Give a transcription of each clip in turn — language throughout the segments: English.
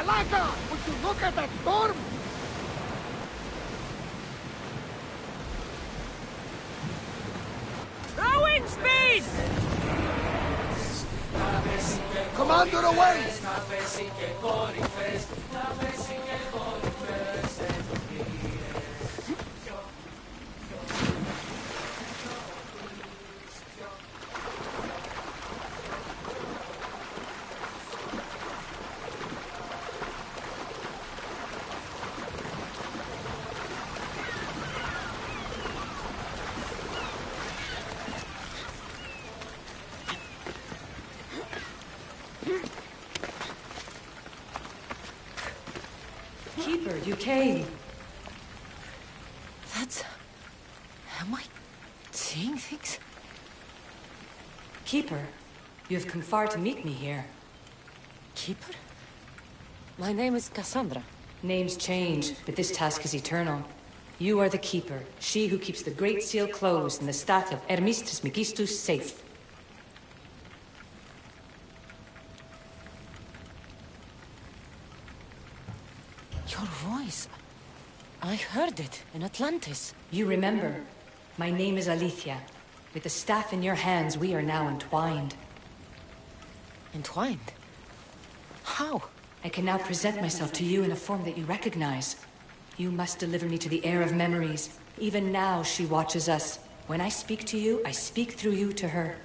Malaka! Would you look at that storm? Wind speed! Commander away! Keeper, you came. Am I seeing things? Keeper, you have come far to meet me here. Keeper? My name is Cassandra. Names change, but this task is eternal. You are the Keeper, she who keeps the Great Seal closed and the staff of Hermes Trismegistus safe. Your voice. I heard it in Atlantis. You remember. My name is Alethea. With the staff in your hands, we are now entwined. Entwined? How? I can now present myself to you in a form that you recognize. You must deliver me to the heir of memories. Even now, she watches us. When I speak to you, I speak through you to her.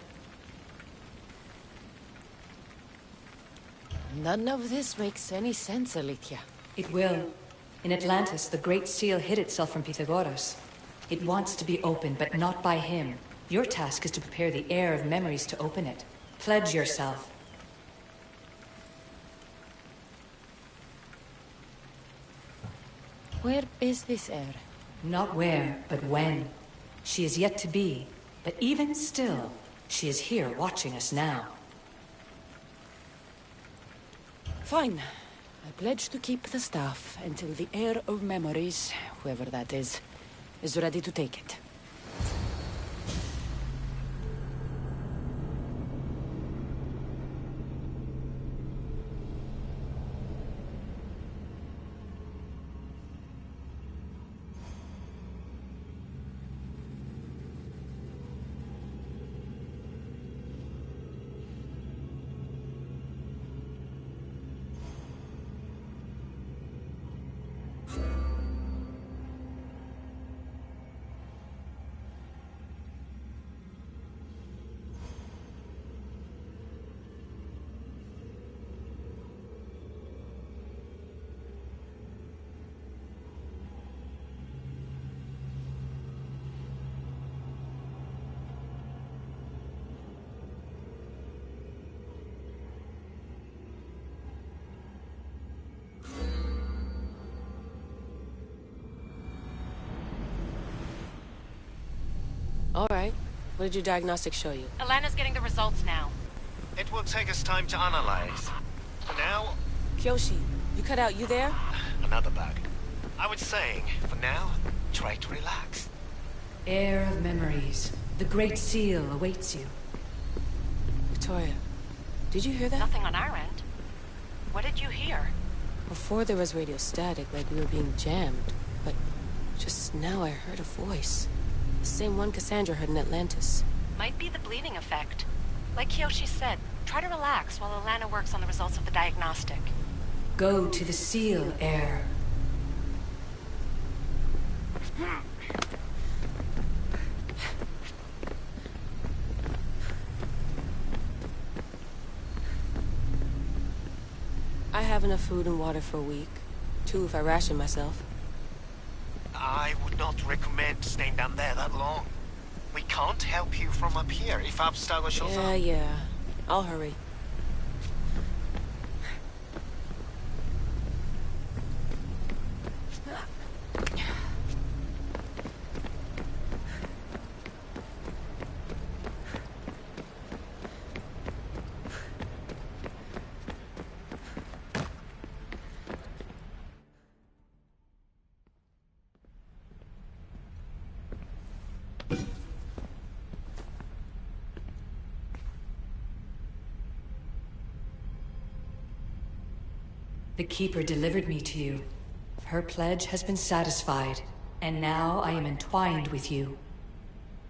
None of this makes any sense, Alethea. It will. In Atlantis, the Great Seal hid itself from Pythagoras. It wants to be opened, but not by him. Your task is to prepare the heir of memories to open it. Pledge yourself. Where is this heir? Not where, but when. She is yet to be, but even still, she is here watching us now. Fine. I pledge to keep the staff until the heir of memories, whoever that is ready to take it. All right. What did your diagnostics show you? Alana's getting the results now. It will take us time to analyze. For now, Kyoshi, you cut out. You there? another bug. I was saying, for now, try to relax. Heir of memories. The Great Seal awaits you. Victoria, did you hear that? Nothing on our end. What did you hear? Before there was radio static, like we were being jammed. But just now I heard a voice. The same one Cassandra heard in Atlantis. Might be the bleeding effect. Like Kyoshi said, try to relax while Alana works on the results of the diagnostic. Go to the Seal, heir. I have enough food and water for a week. 2 if I ration myself. I would not recommend staying down there that long. We can't help you from up here if Abstergo shows up. Yeah. I'll hurry. The Keeper delivered me to you. Her pledge has been satisfied, and now I am entwined with you.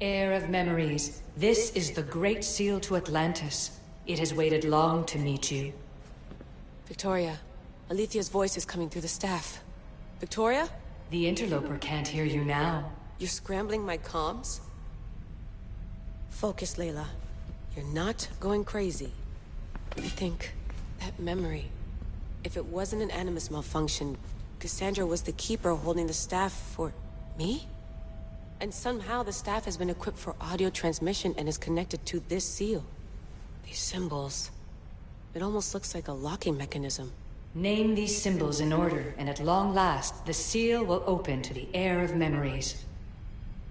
Heir of memories, this is the Great Seal to Atlantis. It has waited long to meet you. Victoria, Alethia's voice is coming through the staff. Victoria? The interloper can't hear you now. You're scrambling my comms? Focus, Layla. You're not going crazy. I think that memory... If it wasn't an Animus malfunction, Cassandra was the Keeper holding the staff for... me? And somehow the staff has been equipped for audio transmission and is connected to this seal. These symbols... It almost looks like a locking mechanism. Name these symbols in order, and at long last, the seal will open to the heir of memories.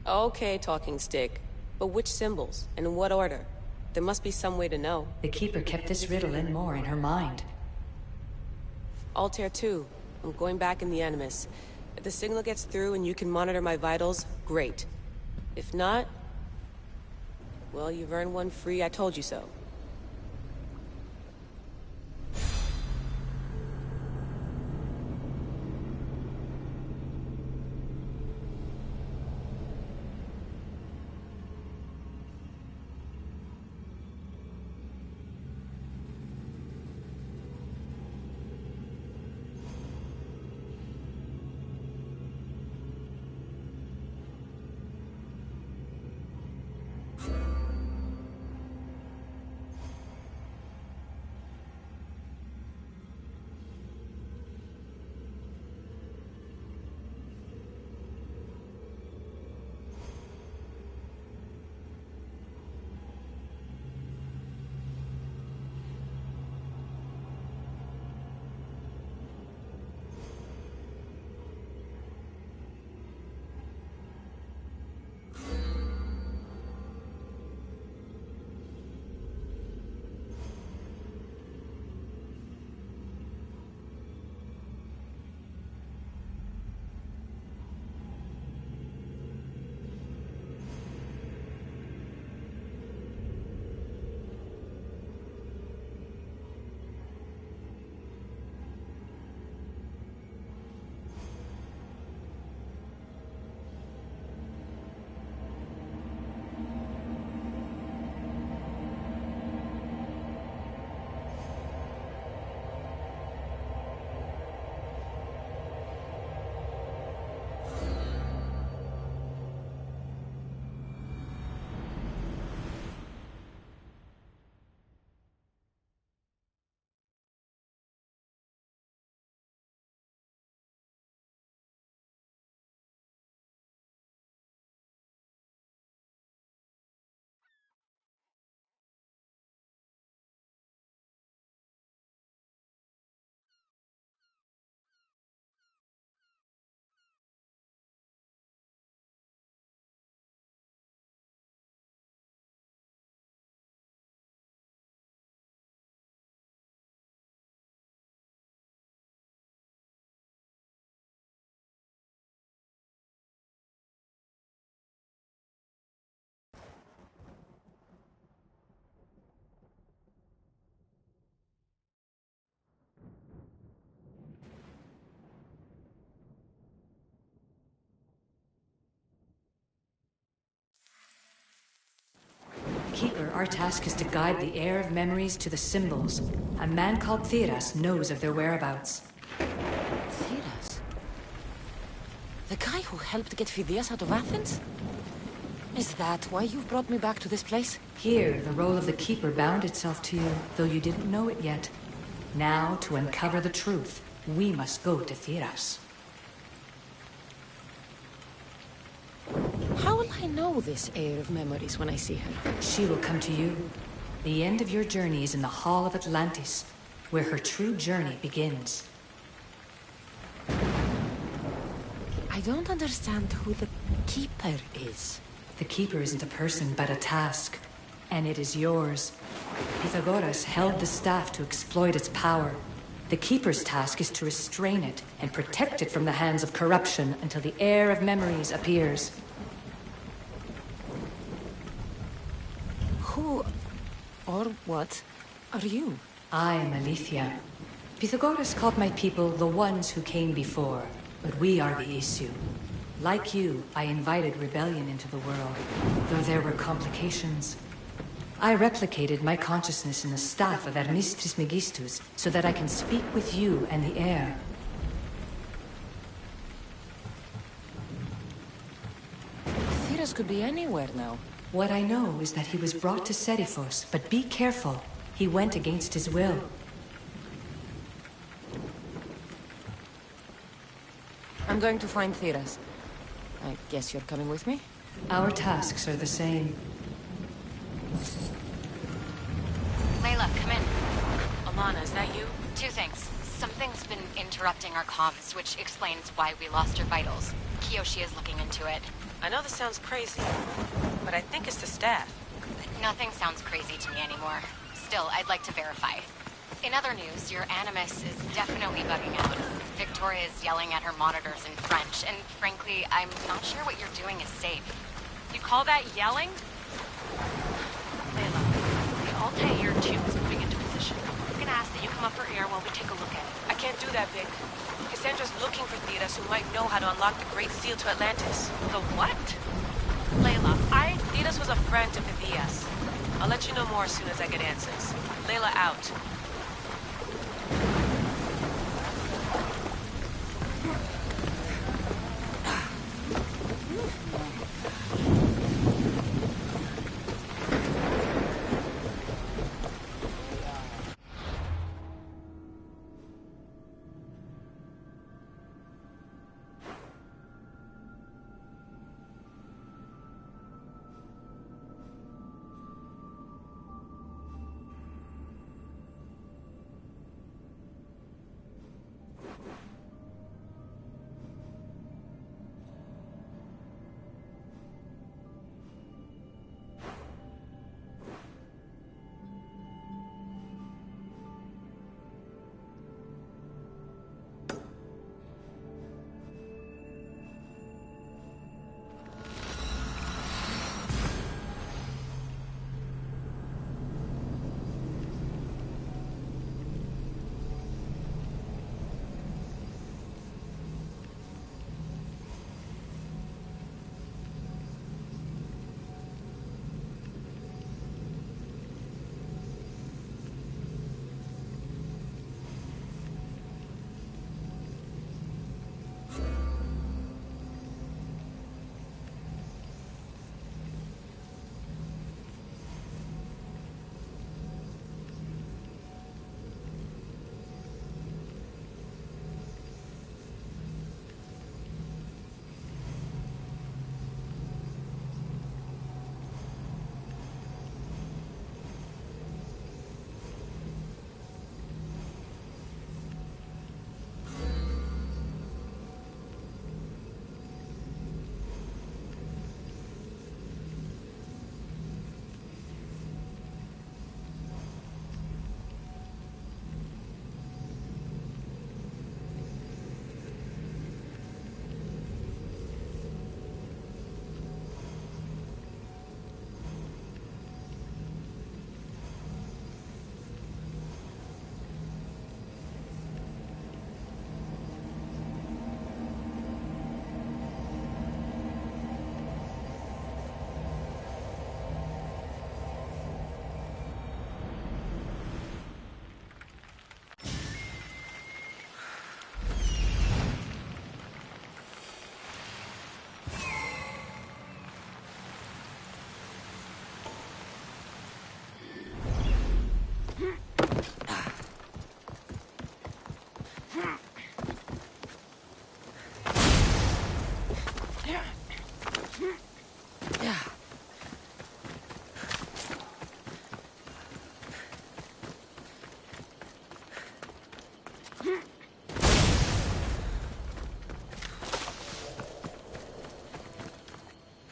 Okay, talking stick. But which symbols? And in what order? There must be some way to know. The Keeper kept this riddle and more in her mind. Altair 2. I'm going back in the Animus. If the signal gets through and you can monitor my vitals, great. If not... well, you've earned one free I told you so. Keeper, our task is to guide the heir of memories to the symbols. A man called Theras knows of their whereabouts. Theras? The guy who helped get Phidias out of Athens? Is that why you've brought me back to this place? Here, the role of the Keeper bound itself to you, though you didn't know it yet. Now, to uncover the truth, we must go to Theras. How will I know this heir of memories when I see her? She will come to you. The end of your journey is in the Hall of Atlantis, where her true journey begins. I don't understand who the Keeper is. The Keeper isn't a person, but a task. And it is yours. Pythagoras held the staff to exploit its power. The Keeper's task is to restrain it and protect it from the hands of corruption until the heir of memories appears. Who or what are you? I am Alethea. Pythagoras called my people the ones who came before, but we are the issue. Like you, I invited rebellion into the world, though there were complications. I replicated my consciousness in the staff of Hermes Trismegistus so that I can speak with you and the air. Theras could be anywhere now. What I know is that he was brought to Seriphos, but be careful. He went against his will. I'm going to find Theras. I guess you're coming with me? Our tasks are the same. Layla, come in. Alana, is that you? Two things. Something's been interrupting our comms, which explains why we lost your vitals. Kiyoshi is looking into it. I know this sounds crazy, but I think it's the staff. Nothing sounds crazy to me anymore. Still, I'd like to verify. In other news, your Animus is definitely bugging out. Victoria is yelling at her monitors in French, and frankly, I'm not sure what you're doing is safe. You call that yelling? Layla, the Altair tube is moving into position. I'm gonna ask that you come up for air while we take a look at it. I can't do that, Vic. Cassandra's looking for Theras who might know how to unlock the Great Seal to Atlantis. The what? Layla, Theras was a friend to Phidias. I'll let you know more as soon as I get answers. Layla out.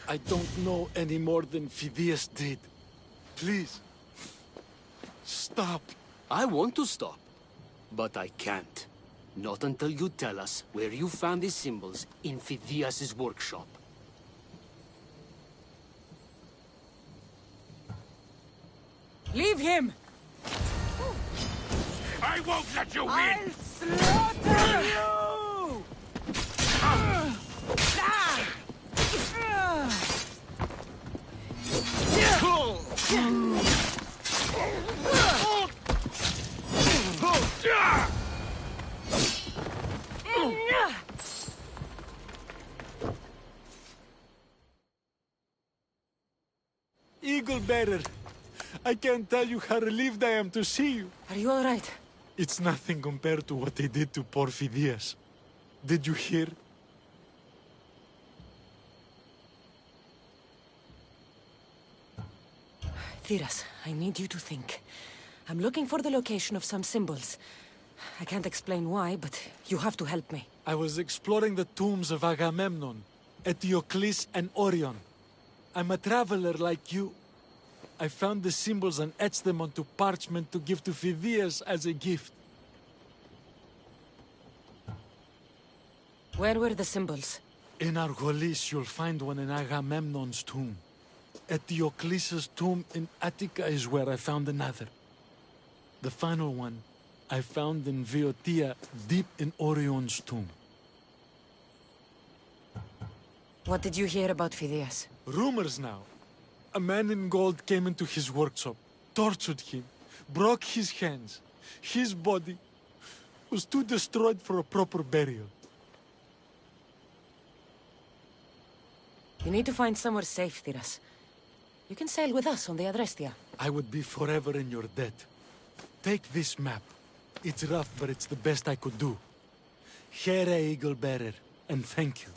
I don't know any more than Phidias did. Please. Stop. I want to stop, but I can't. Not until you tell us where you found these symbols in Phidias' workshop. Leave him! I I won't let you win! I'll slaughter you! Eagle Bearer, I can't tell you how relieved I am to see you. Are you all right? It's nothing compared to what they did to poor Phidias. Did you hear? Thiras, I need you to think. I'm looking for the location of some symbols. I can't explain why, but you have to help me. I was exploring the tombs of Agamemnon, Eteocles, and Orion. I'm a traveler like you. I found the symbols and etched them onto parchment to give to Phidias as a gift. Where were the symbols? In Argolis, you'll find one in Agamemnon's tomb. Eteocles' tomb in Attica is where I found another. The final one I found in Viotia, deep in Orion's tomb. What did you hear about Phidias? Rumors now. A man in gold came into his workshop, tortured him, broke his hands. His body was too destroyed for a proper burial. You need to find somewhere safe, Thiras. You can sail with us on the Adrestia. I would be forever in your debt. Take this map. It's rough, but it's the best I could do. Here, Eagle Bearer, and thank you.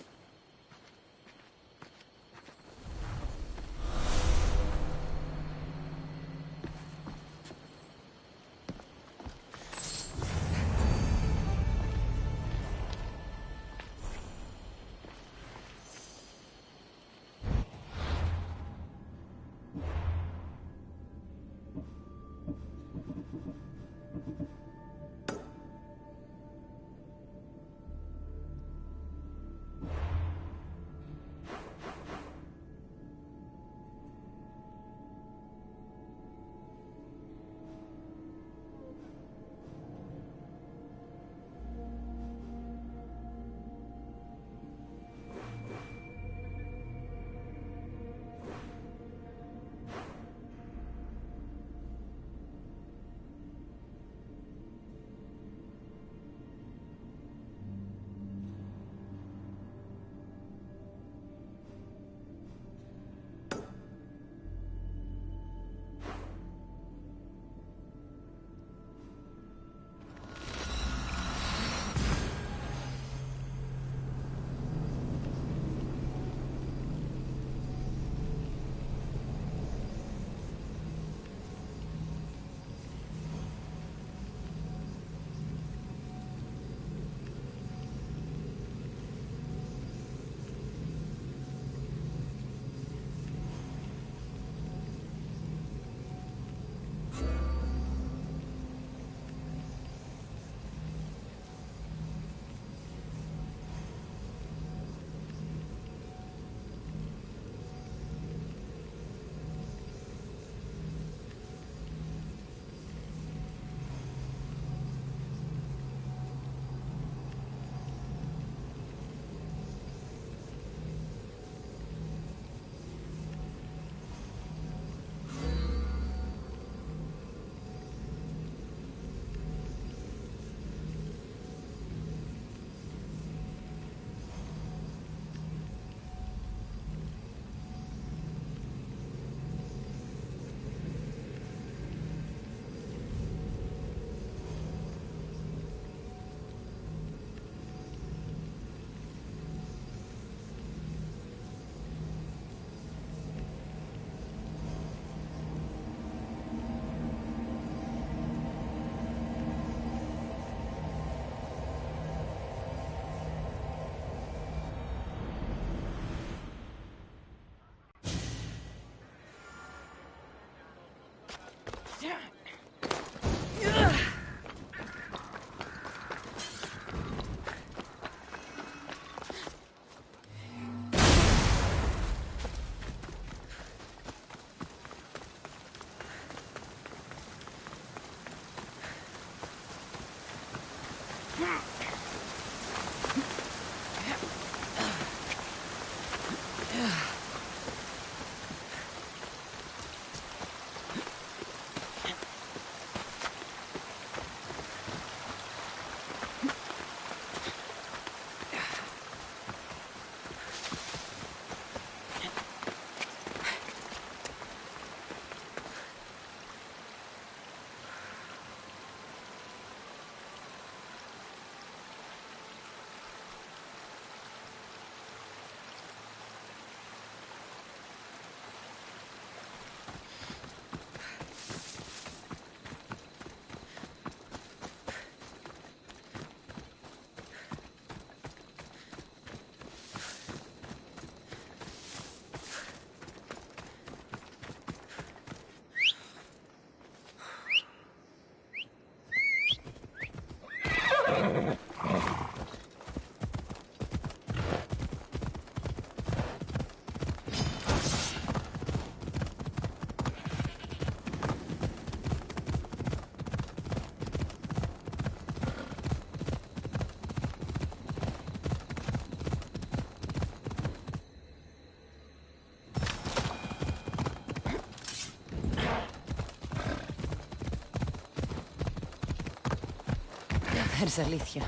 There's Alicia,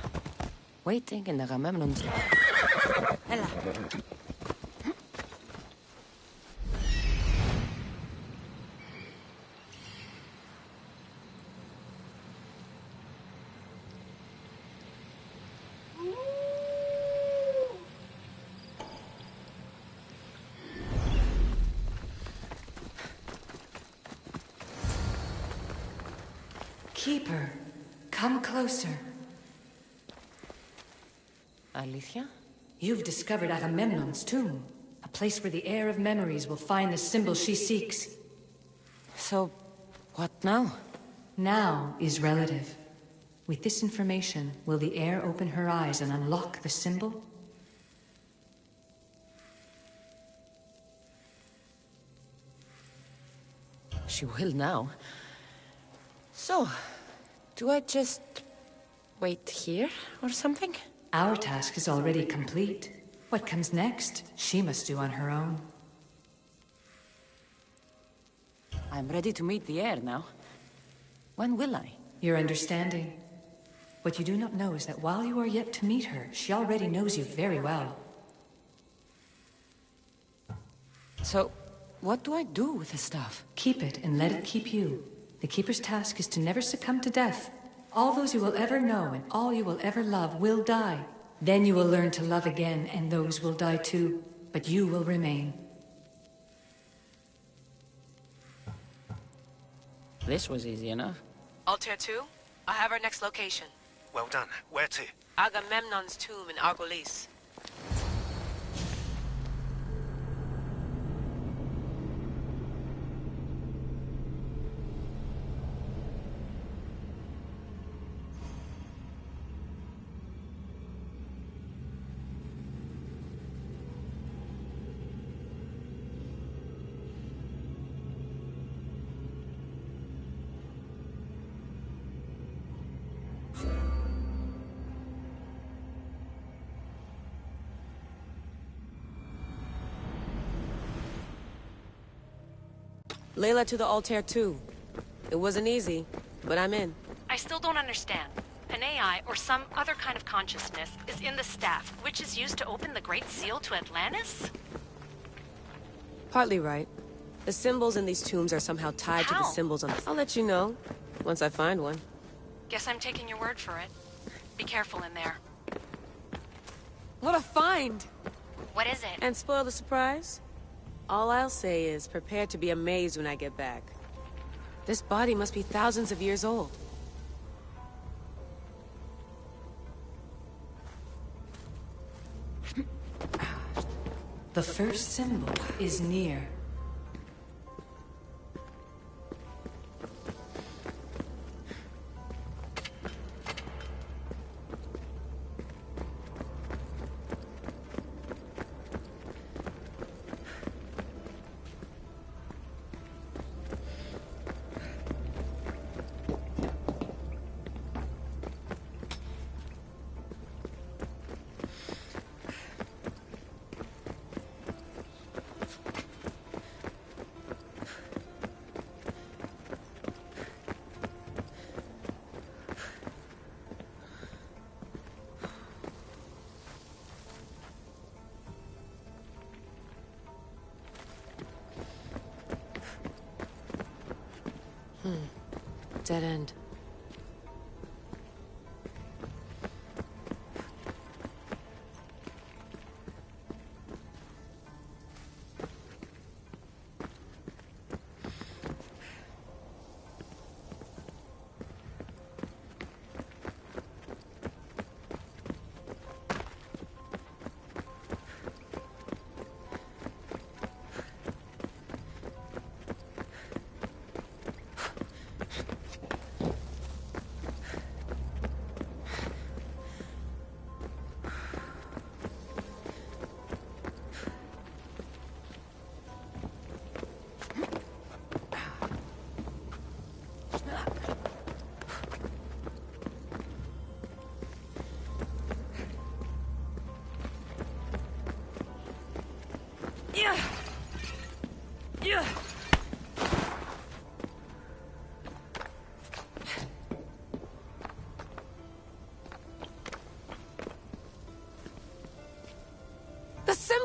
waiting in Agamemnon's... Ella. Keeper, come closer. Alicia? You've discovered Agamemnon's tomb, a place where the heir of memories will find the symbol she seeks. So, what now? Now is relative. With this information, will the heir open her eyes and unlock the symbol? She will now. So, do I just wait here or something? Our task is already complete. What comes next, she must do on her own. I'm ready to meet the heir now. When will I? Your understanding. What you do not know is that while you are yet to meet her, she already knows you very well. So, what do I do with the stuff? Keep it and let it keep you. The Keeper's task is to never succumb to death. All those you will ever know and all you will ever love will die. Then you will learn to love again, and those will die too. But you will remain. This was easy enough. Altair 2, I have our next location. Well done. Where to? Agamemnon's tomb in Argolis. Layla to the Altair 2. It wasn't easy, but I'm in. I still don't understand. An AI, or some other kind of consciousness, is in the staff, which is used to open the Great Seal to Atlantis? Partly right. The symbols in these tombs are somehow tied to the How? symbols on... I'll let you know, once I find one. Guess I'm taking your word for it. Be careful in there. What a find! What is it? And spoil the surprise? All I'll say is, prepare to be amazed when I get back. This body must be thousands of years old. The first symbol is near. Dead end.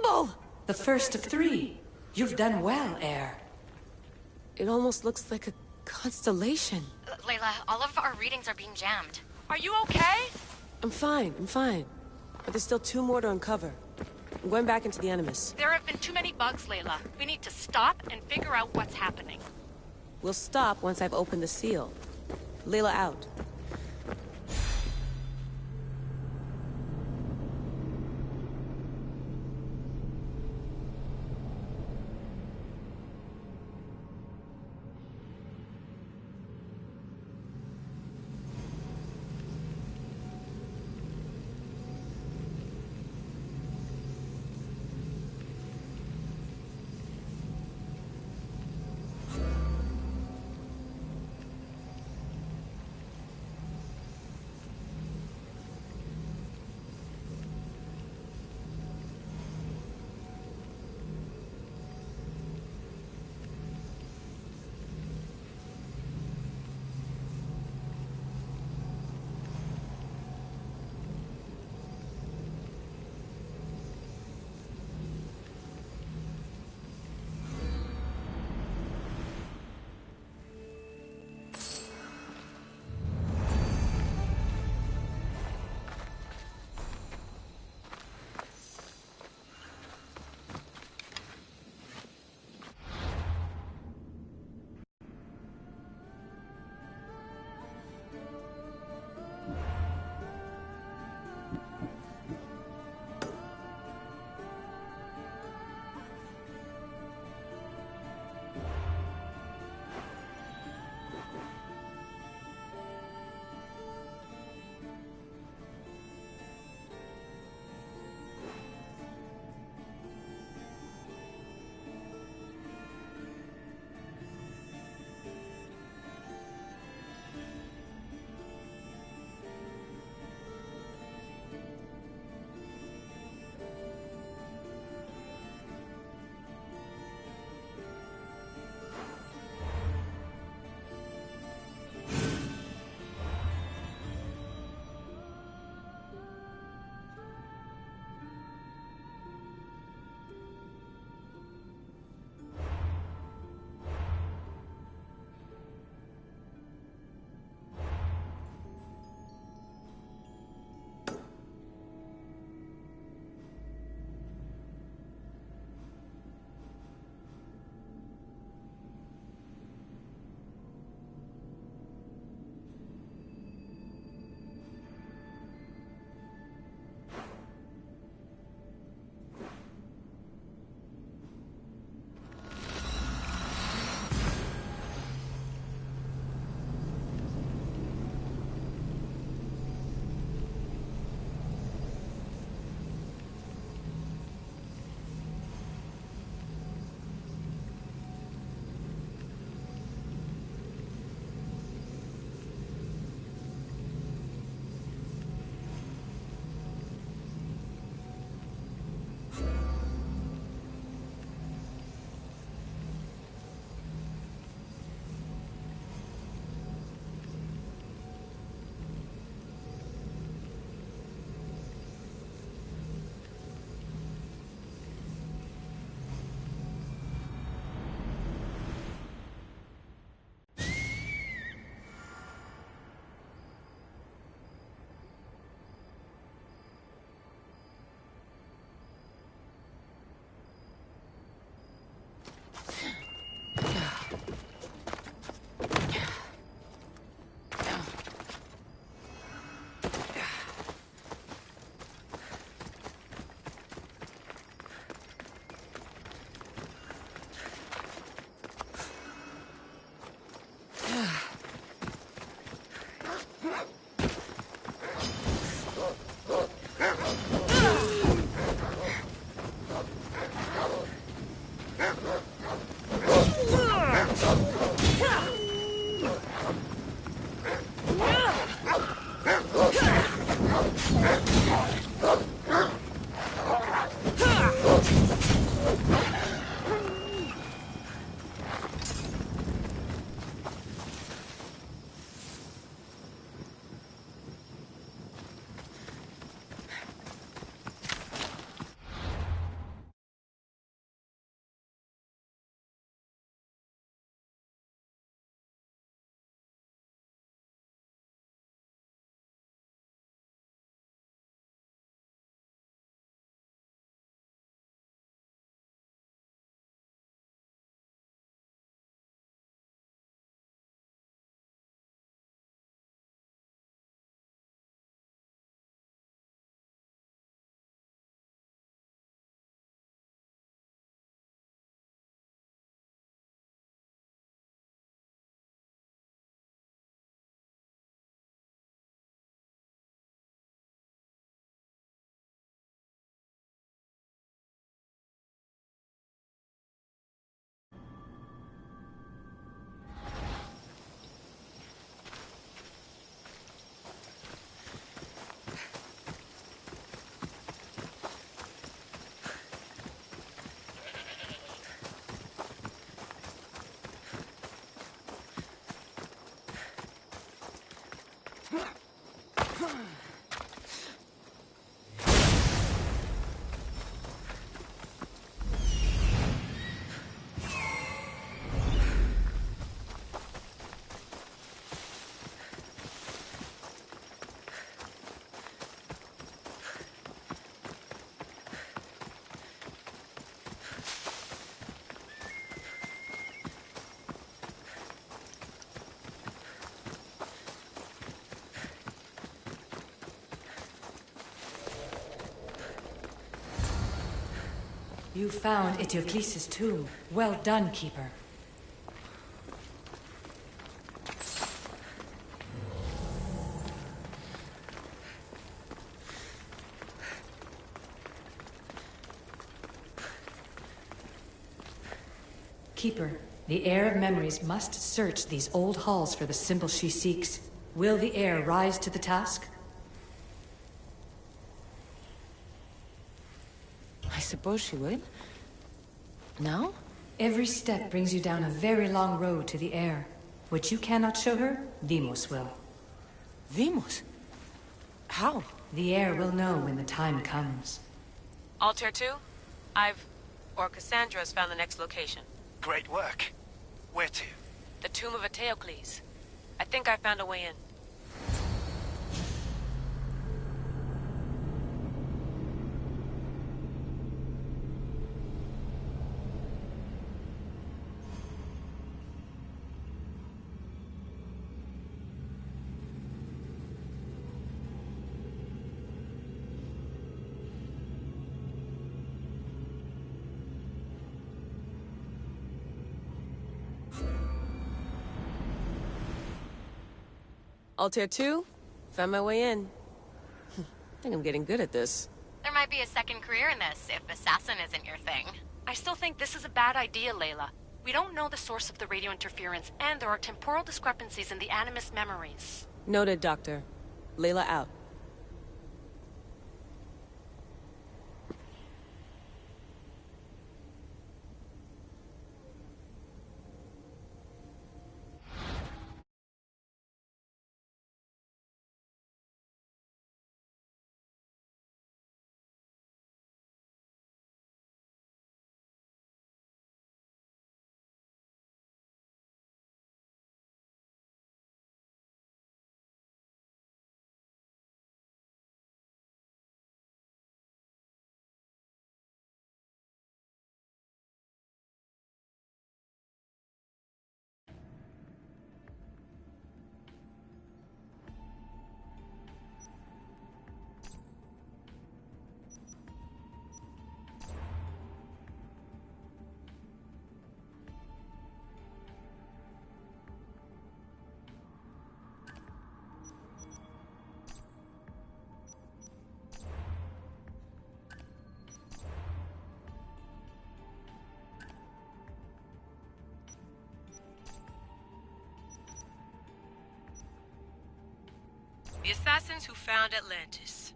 symbol! The first of three. You've done well, heir. It almost looks like a constellation. Layla, all of our readings are being jammed. Are you okay? I'm fine, I'm fine. But there's still 2 more to uncover. I'm going back into the Animus. There have been too many bugs, Layla. We need to stop and figure out what's happening. We'll stop once I've opened the seal. Layla out. You found Eteocles' tomb. Well done, Keeper. Keeper, the heir of memories must search these old halls for the symbol she seeks. Will the heir rise to the task? I suppose she would. Now? Every step brings you down a very long road to the heir. What you cannot show her, Deimos will. Deimos? How? The heir will know when the time comes. Altair 2, Cassandra's found the next location. Great work. Where to? The tomb of Eteocles. I think I found a way in. Altair 2, found my way in. I think I'm getting good at this. There might be a second career in this, if assassin isn't your thing. I still think this is a bad idea, Layla. We don't know the source of the radio interference, and there are temporal discrepancies in the Animus memories. Noted, Doctor. Layla out. The Assassins Who Found Atlantis.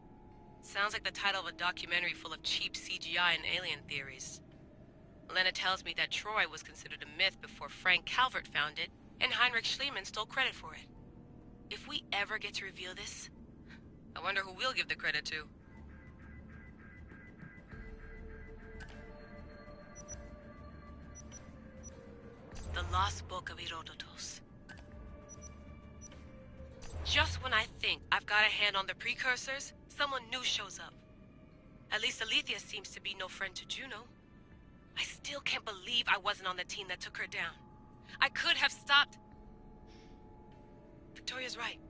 Sounds like the title of a documentary full of cheap CGI and alien theories. Elena tells me that Troy was considered a myth before Frank Calvert found it, and Heinrich Schliemann stole credit for it. If we ever get to reveal this, I wonder who we'll give the credit to. The Lost Book of Herodotus. Just when I think I've got a hand on the precursors, someone new shows up. At least Alethea seems to be no friend to Juno. I still can't believe I wasn't on the team that took her down. I could have stopped. Victoria's right.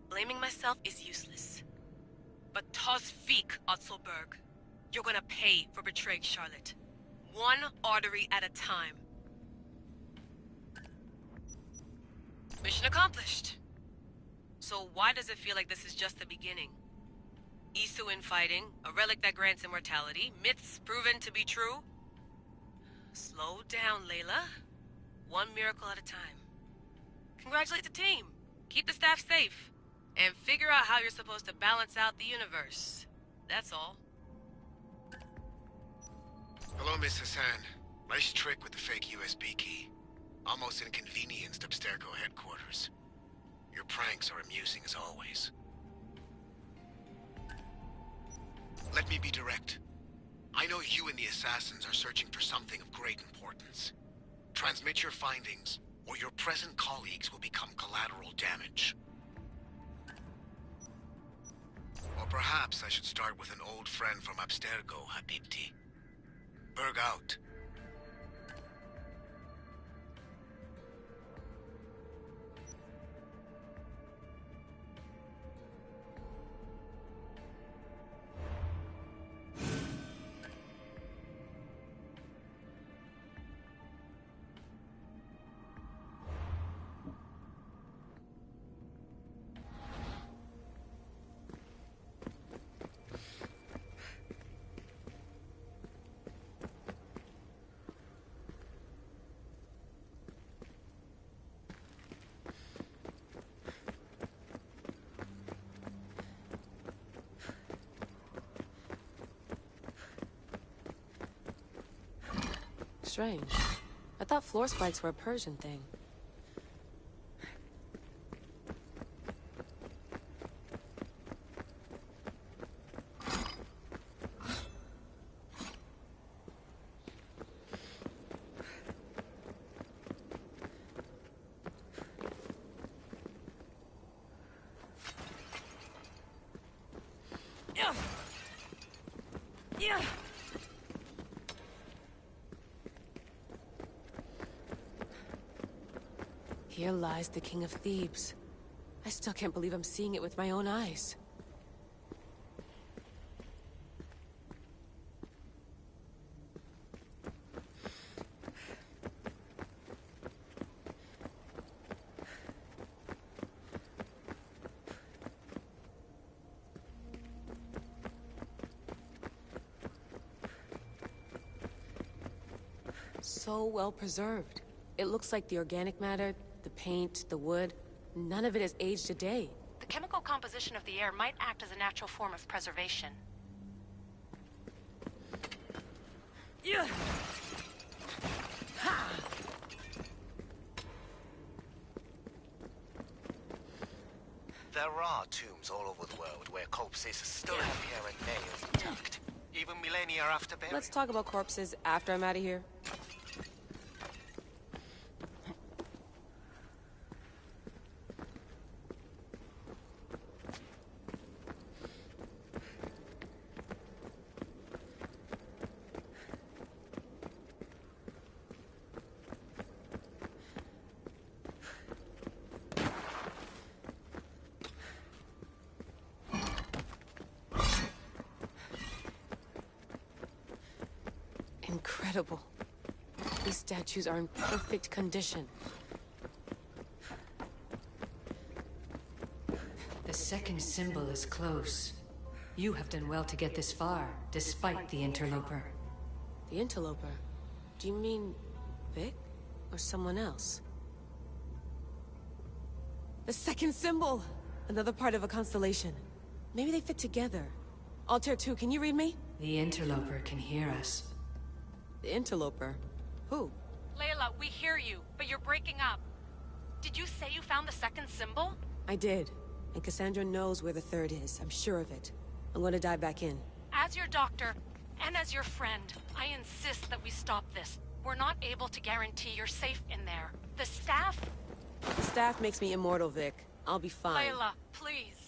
Blaming myself is useless. But tos vik, Otzelberg. You're gonna pay for betraying Charlotte. One artery at a time. Mission accomplished. So why does it feel like this is just the beginning? Isu infighting, a relic that grants immortality, myths proven to be true? Slow down, Layla. One miracle at a time. Congratulate the team. Keep the staff safe. And figure out how you're supposed to balance out the universe. That's all. Hello, Miss Hassan. Nice trick with the fake USB key. Almost inconvenienced Abstergo headquarters. Your pranks are amusing as always. Let me be direct. I know you and the Assassins are searching for something of great importance. Transmit your findings, or your present colleagues will become collateral damage. Or perhaps I should start with an old friend from Abstergo, Habibti. Berg out. strange. I thought floor spikes were a Persian thing. Here lies the King of Thebes. I still can't believe I'm seeing it with my own eyes. So well preserved. It looks like the organic matter, the paint, the wood, none of it has aged a day. The chemical composition of the air might act as a natural form of preservation. There are tombs all over the world where corpses still appear in nails intact, even millennia after burial. Let's talk about corpses after I'm out of here. Incredible. These statues are in perfect condition. The second symbol is close. You have done well to get this far, despite the interloper. The interloper? Do you mean Vic? Or someone else? The second symbol! Another part of a constellation. Maybe they fit together. Altair 2, can you read me? The interloper can hear us. The interloper? Who? Layla, we hear you, but you're breaking up. Did you say you found the second symbol? I did. And Cassandra knows where the third is. I'm sure of it. I'm going to dive back in. As your doctor, and as your friend, I insist that we stop this. We're not able to guarantee you're safe in there. The staff... The staff makes me immortal, Vic. I'll be fine. Layla, please.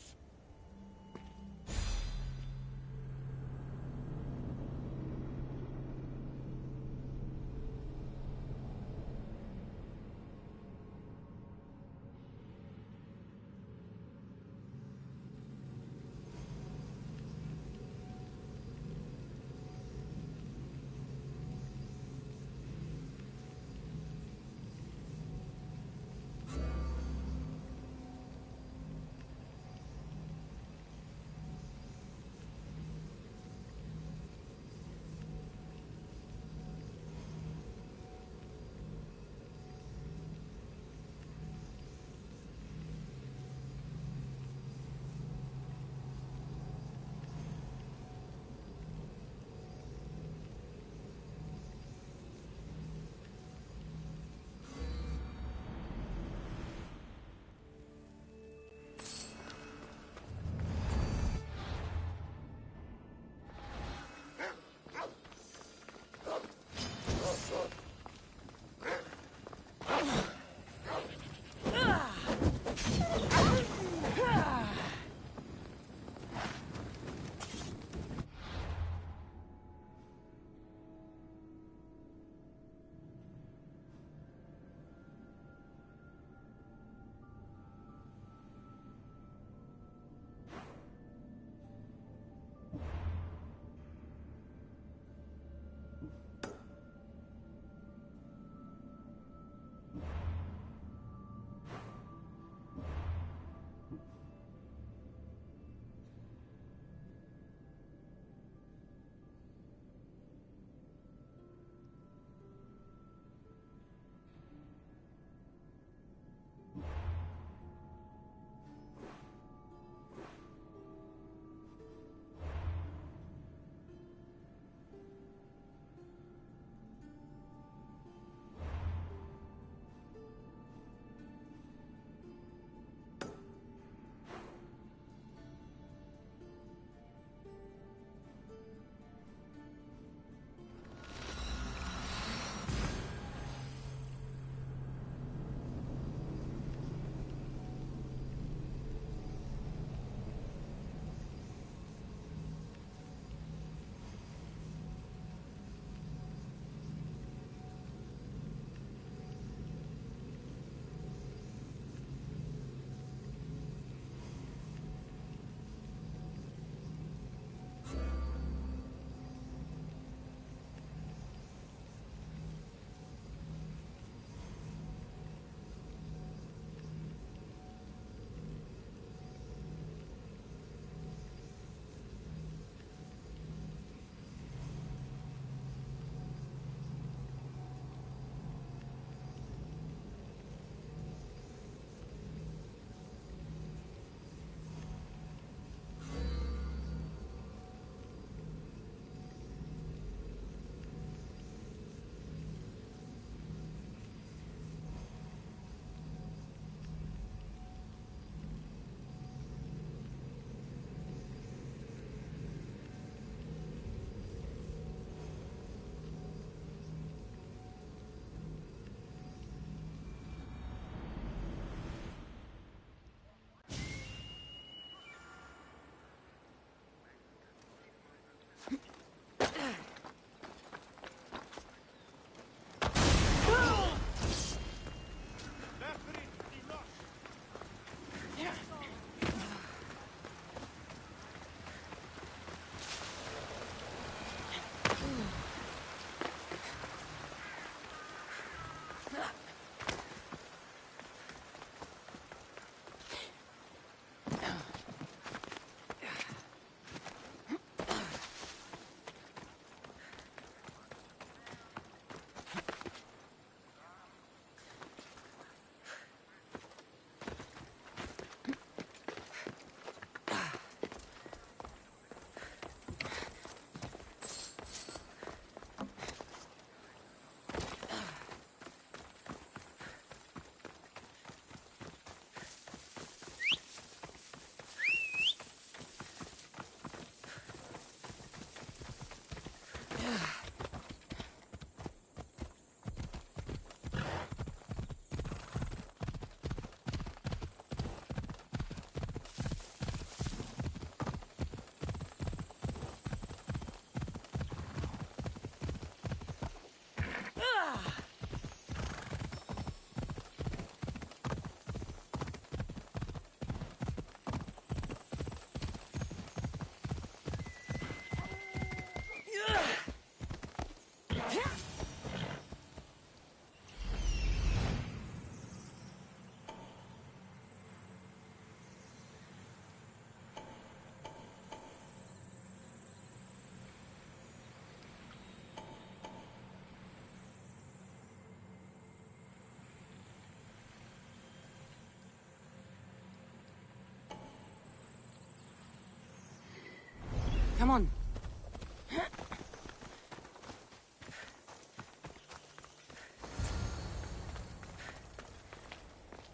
Come on.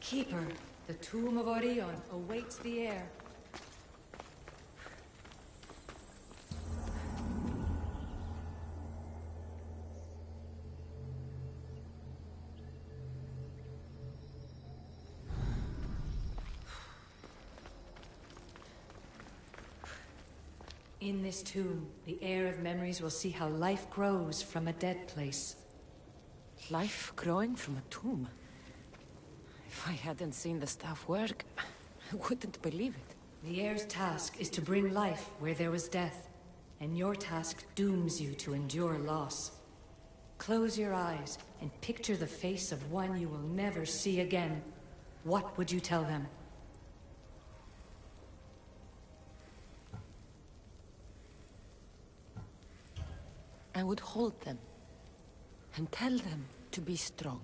Keeper, the tomb of Orion awaits the heir. In this tomb, the heir of memories will see how life grows from a dead place. Life growing from a tomb. If I hadn't seen the staff work, I wouldn't believe it. The heir's task is to bring life where there was death, and your task dooms you to endure loss. Close your eyes and picture the face of one you will never see again. What would you tell them? I would hold them and tell them to be strong,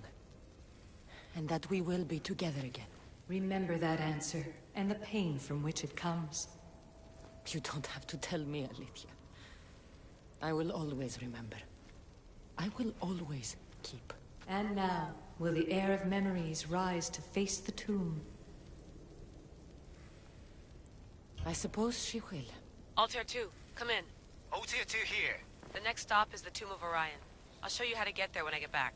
and that we will be together again. Remember that answer, and the pain from which it comes. You don't have to tell me, Alethea. I will always remember. I will always keep. And now, will the heir of memories rise to face the tomb? I suppose she will. Altair 2, come in. Altair 2 here. The next stop is the Tomb of Orion. I'll show you how to get there when I get back.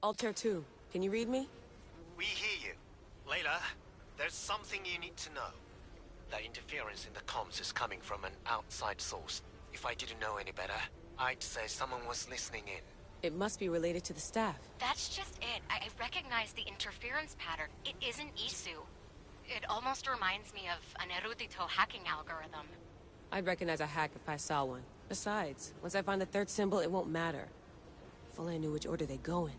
Altair 2, can you read me? We hear you. Layla, there's something you need to know. The interference in the comms is coming from an outside source. If I didn't know any better, I'd say someone was listening in. It must be related to the staff. That's just it. I recognize the interference pattern. It isn't Isu. It almost reminds me of an erudito hacking algorithm. I'd recognize a hack if I saw one. Besides, once I find the third symbol, it won't matter. If only I knew which order they go in.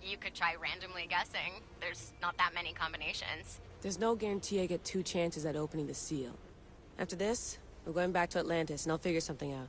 You could try randomly guessing. There's not that many combinations. There's no guarantee I get 2 chances at opening the seal. After this, we're going back to Atlantis, and I'll figure something out.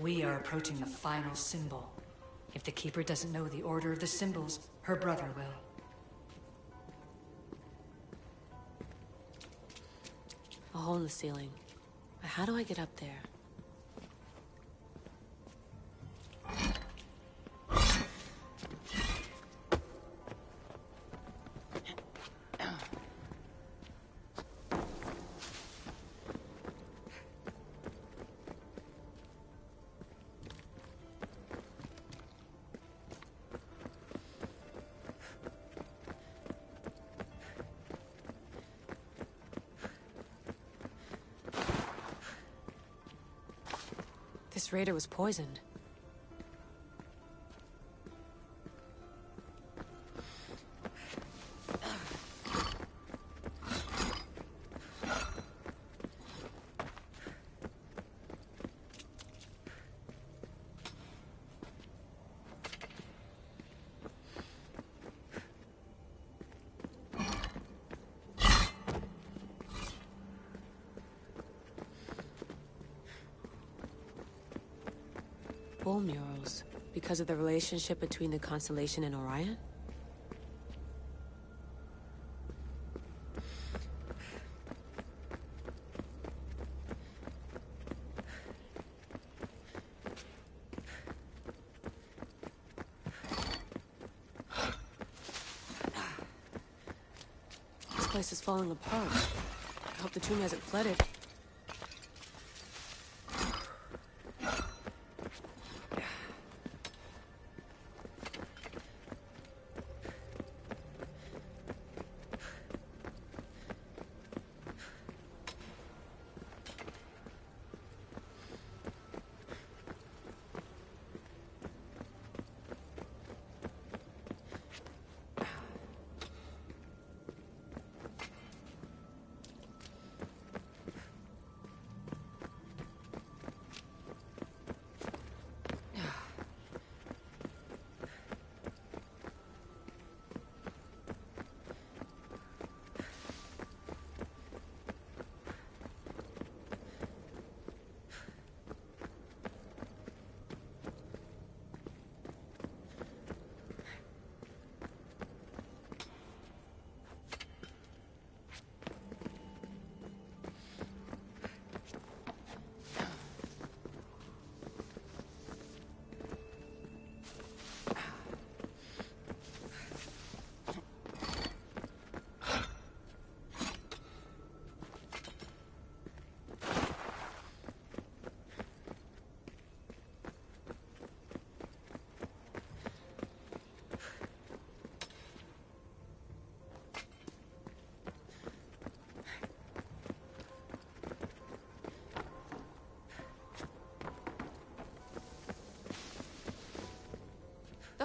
We are approaching the final symbol. If the Keeper doesn't know the order of the symbols, her brother will. A hole in the ceiling. But how do I get up there? raider was poisoned. Bull murals, because of the relationship between the constellation and Orion? This place is falling apart. I hope the tomb hasn't flooded.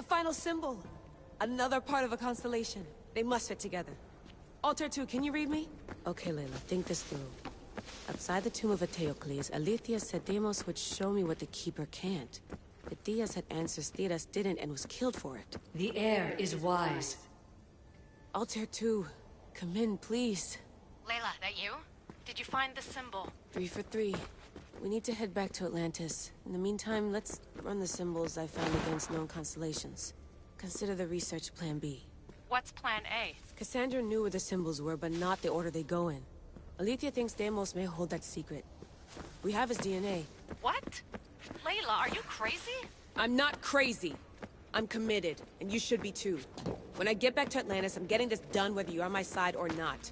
The final symbol! Another part of a constellation. They must fit together. Alter 2, can you read me? Okay, Layla, think this through. Outside the tomb of Eteocles, Alethea said Deimos would show me what the Keeper can't. But Thea said Theras didn't and was killed for it. The air is wise. Alter 2, come in, please. Layla, that you? Did you find the symbol? 3 for 3. We need to head back to Atlantis. In the meantime, let's run the symbols I found against known constellations. Consider the research plan B. What's plan A? Cassandra knew where the symbols were, but not the order they go in. Alethea thinks Deimos may hold that secret. We have his DNA. What? Layla, are you crazy? I'm not crazy. I'm committed, and you should be too. When I get back to Atlantis, I'm getting this done whether you're on my side or not.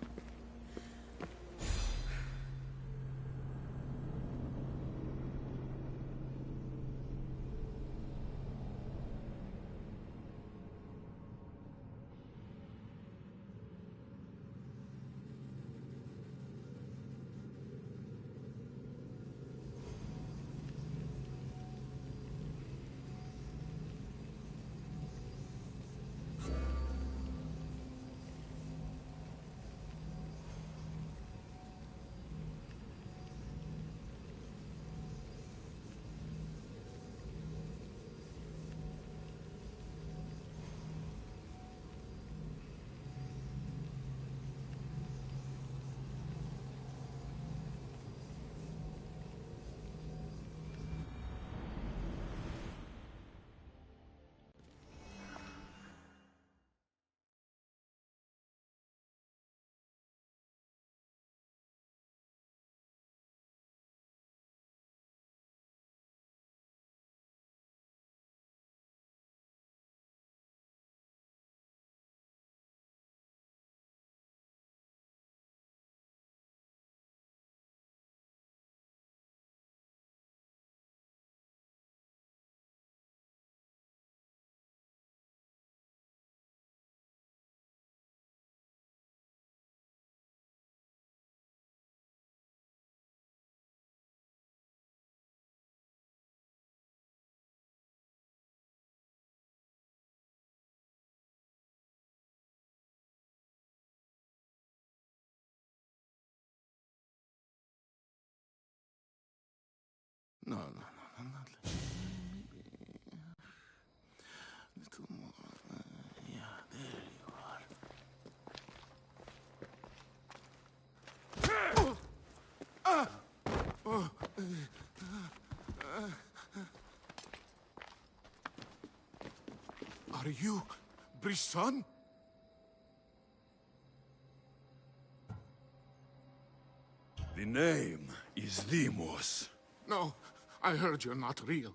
No, no, no, no, not maybe a little more. Yeah, there you are. Are you Brisson? The name is Deimos. No, I heard you're not real.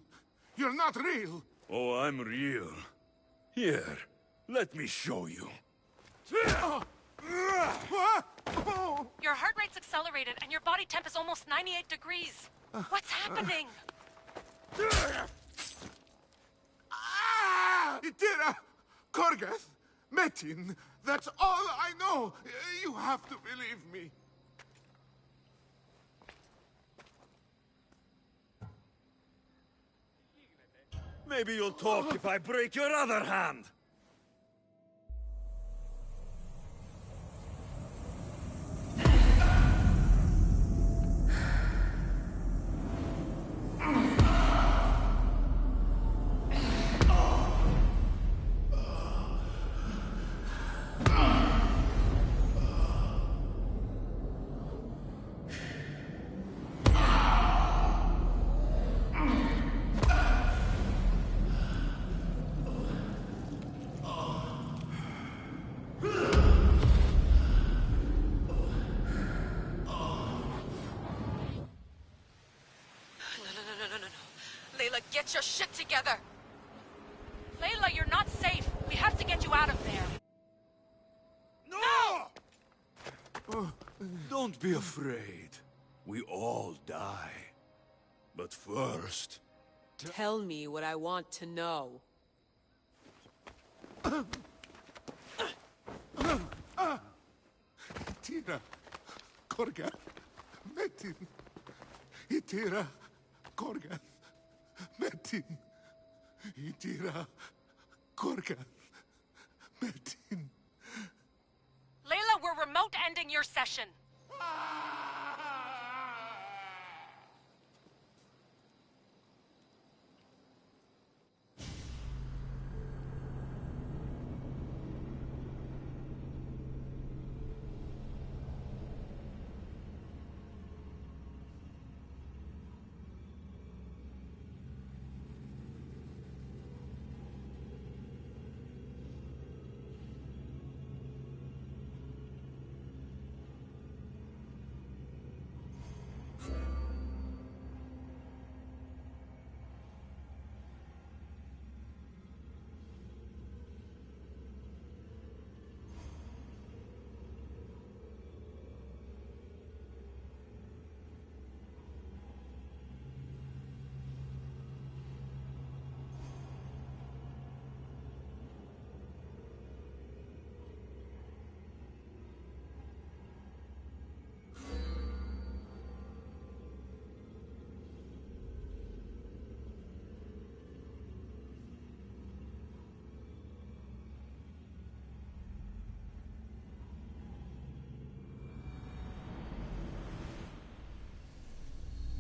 You're not real! Oh, I'm real. Here, let me show you. Your heart rate's accelerated and your body temp is almost 98 degrees. What's happening? Itira! Korgath! Metin! That's all I know! You have to believe me. Maybe you'll talk if I break your other hand. Get your shit together! Layla, you're not safe. We have to get you out of there. No! Don't be afraid. We all die. But first... Tell me what I want to know. Itira! Korgath! Metin! Itira! Korgath! Metin! Itira! Korgath! Metin! Layla, we're remote ending your session.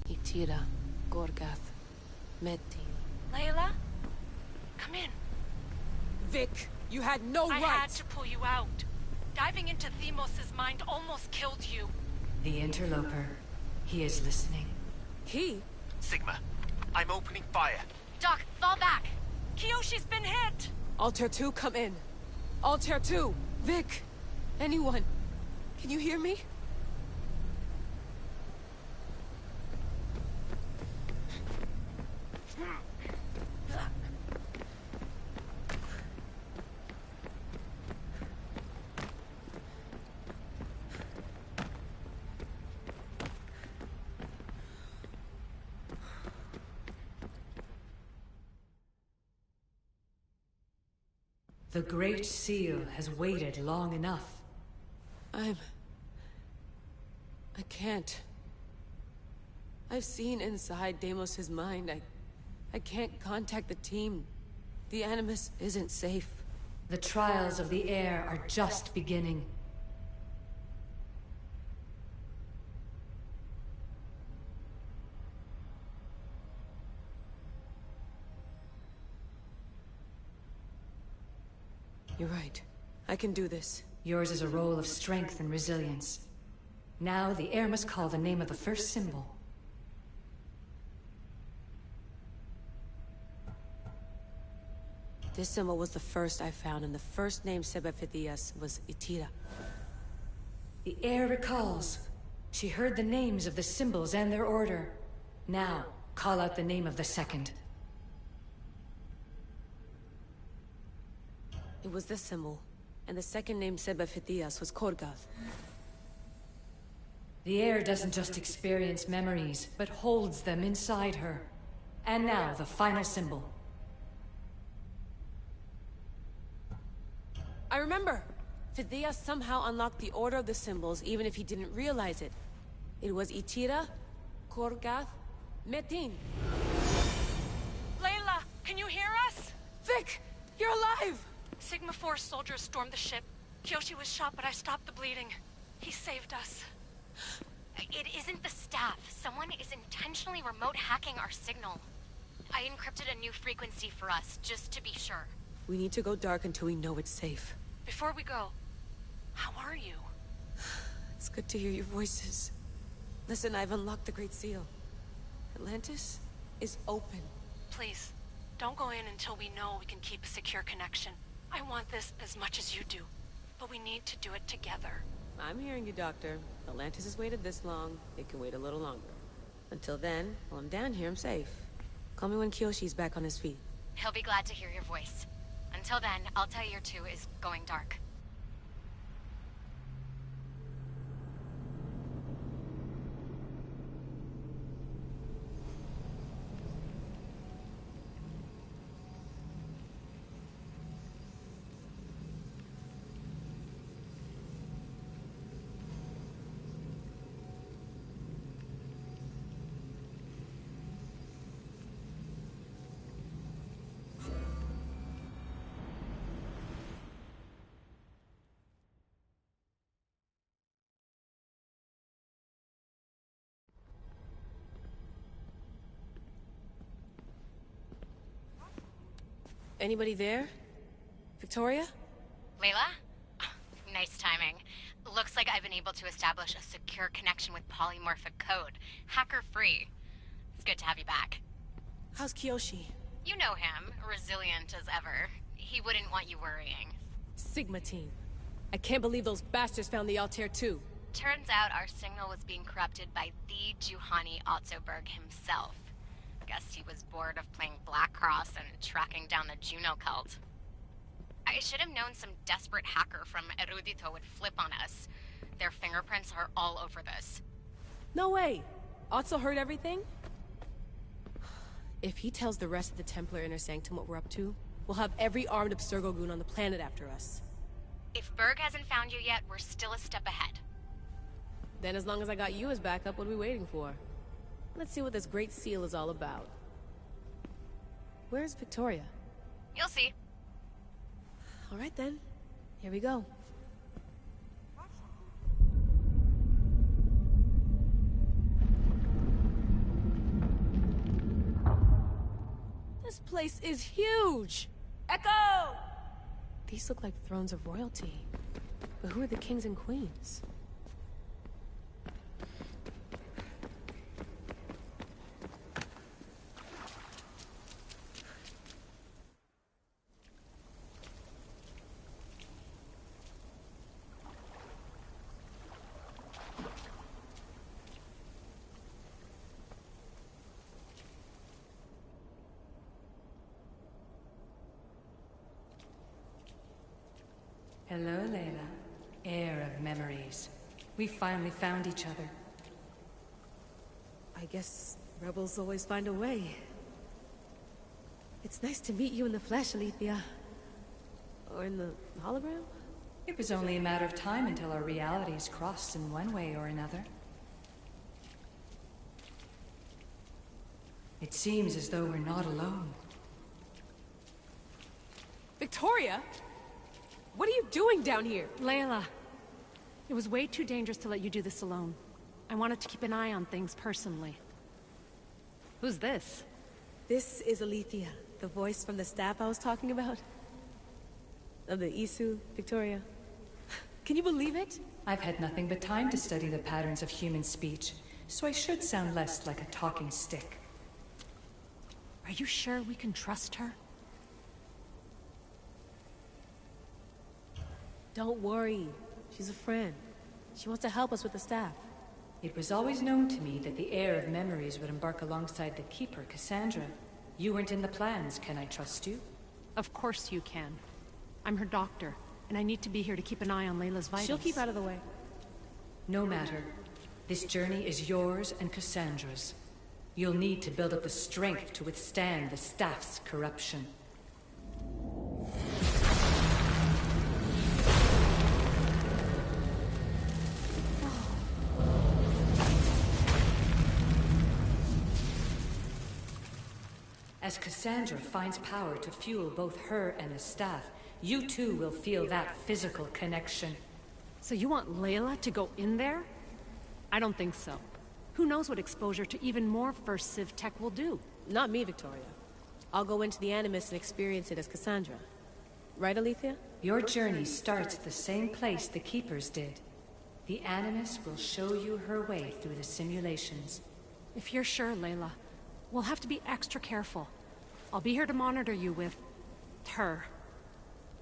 Itira, Korgath, Metin. Layla? Come in. Vic, you had no I right! had to pull you out. Diving into Deimos' mind almost killed you. The interloper. He is listening. He? Sigma, I'm opening fire. Doc, fall back. Kiyoshi's been hit. Altair 2, come in. Altair 2! Vic! Anyone? Can you hear me? The Great Seal has waited long enough. I can't. I've seen inside Deimos' mind. I can't contact the team. The Animus isn't safe. The trials of the air are just beginning. You're right. I can do this. Yours is a role of strength and resilience. Now, the heir must call the name of the first symbol. This symbol was the first I found, and the first name Sebefithias was Itira. The heir recalls. She heard the names of the symbols and their order. Now, call out the name of the second. It was this symbol, and the second name Sebefithias was Korgath. The heir doesn't just experience memories, but holds them inside her. And now, the final symbol. I remember! Phidias somehow unlocked the order of the symbols, even if he didn't realize it. It was Itira, Korgath, Metin. Layla, can you hear us? Vic! You're alive! Sigma 4 soldiers stormed the ship. Kyoshi was shot, but I stopped the bleeding. He saved us. It isn't the staff. Someone is intentionally remote hacking our signal. I encrypted a new frequency for us, just to be sure. We need to go dark until we know it's safe. Before we go, how are you? It's good to hear your voices. Listen, I've unlocked the Great Seal. Atlantis is open. Please, don't go in until we know we can keep a secure connection. I want this as much as you do, but we need to do it together. I'm hearing you, Doctor. Atlantis has waited this long. It can wait a little longer. Until then, while I'm down here, I'm safe. Call me when Kyoshi's back on his feet. He'll be glad to hear your voice. Until then, I'll tell your 2 is going dark. Anybody there? Victoria? Layla? Nice timing. Looks like I've been able to establish a secure connection with polymorphic code. Hacker-free. It's good to have you back. How's Kyoshi? You know him. Resilient as ever. He wouldn't want you worrying. Sigma team. I can't believe those bastards found the Altair too. Turns out our signal was being corrupted by the Juhani Otzoberg himself. Guess he was bored of playing Black Cross and tracking down the Juno cult. I should have known some desperate hacker from Erudito would flip on us. Their fingerprints are all over this. No way! Otso heard everything? If he tells the rest of the Templar Inner Sanctum what we're up to, we'll have every armed Abstergo goon on the planet after us. If Berg hasn't found you yet, we're still a step ahead. Then as long as I got you as backup, what are we waiting for? Let's see what this Great Seal is all about. Where's Victoria? You'll see. All right then. Here we go. This place is huge! Echo! These look like thrones of royalty. But who are the kings and queens? Hello, Layla. Heir of memories. We finally found each other. I guess rebels always find a way. It's nice to meet you in the flesh, Alethea. Or in the hologram? It was only a matter of time until our realities crossed in one way or another. It seems as though we're not alone. Victoria? What are you doing down here? Layla, it was way too dangerous to let you do this alone. I wanted to keep an eye on things personally. Who's this? This is Alethea, the voice from the staff I was talking about. Of the Isu, Victoria? Can you believe it? I've had nothing but time to study the patterns of human speech, so I should sound less like a talking stick. Are you sure we can trust her? Don't worry. She's a friend. She wants to help us with the staff. It was always known to me that the heir of memories would embark alongside the Keeper, Cassandra. You weren't in the plans. Can I trust you? Of course you can. I'm her doctor, and I need to be here to keep an eye on Layla's vitals. She'll keep out of the way. No matter. This journey is yours and Cassandra's. You'll need to build up the strength to withstand the staff's corruption. As Cassandra finds power to fuel both her and the staff, you too will feel that physical connection. So you want Layla to go in there? I don't think so. Who knows what exposure to even more First Civ tech will do? Not me, Victoria. I'll go into the Animus and experience it as Cassandra. Right, Alethea? Your journey starts at the same place the Keepers did. The Animus will show you her way through the simulations. If you're sure, Layla, we'll have to be extra careful. I'll be here to monitor you with... her.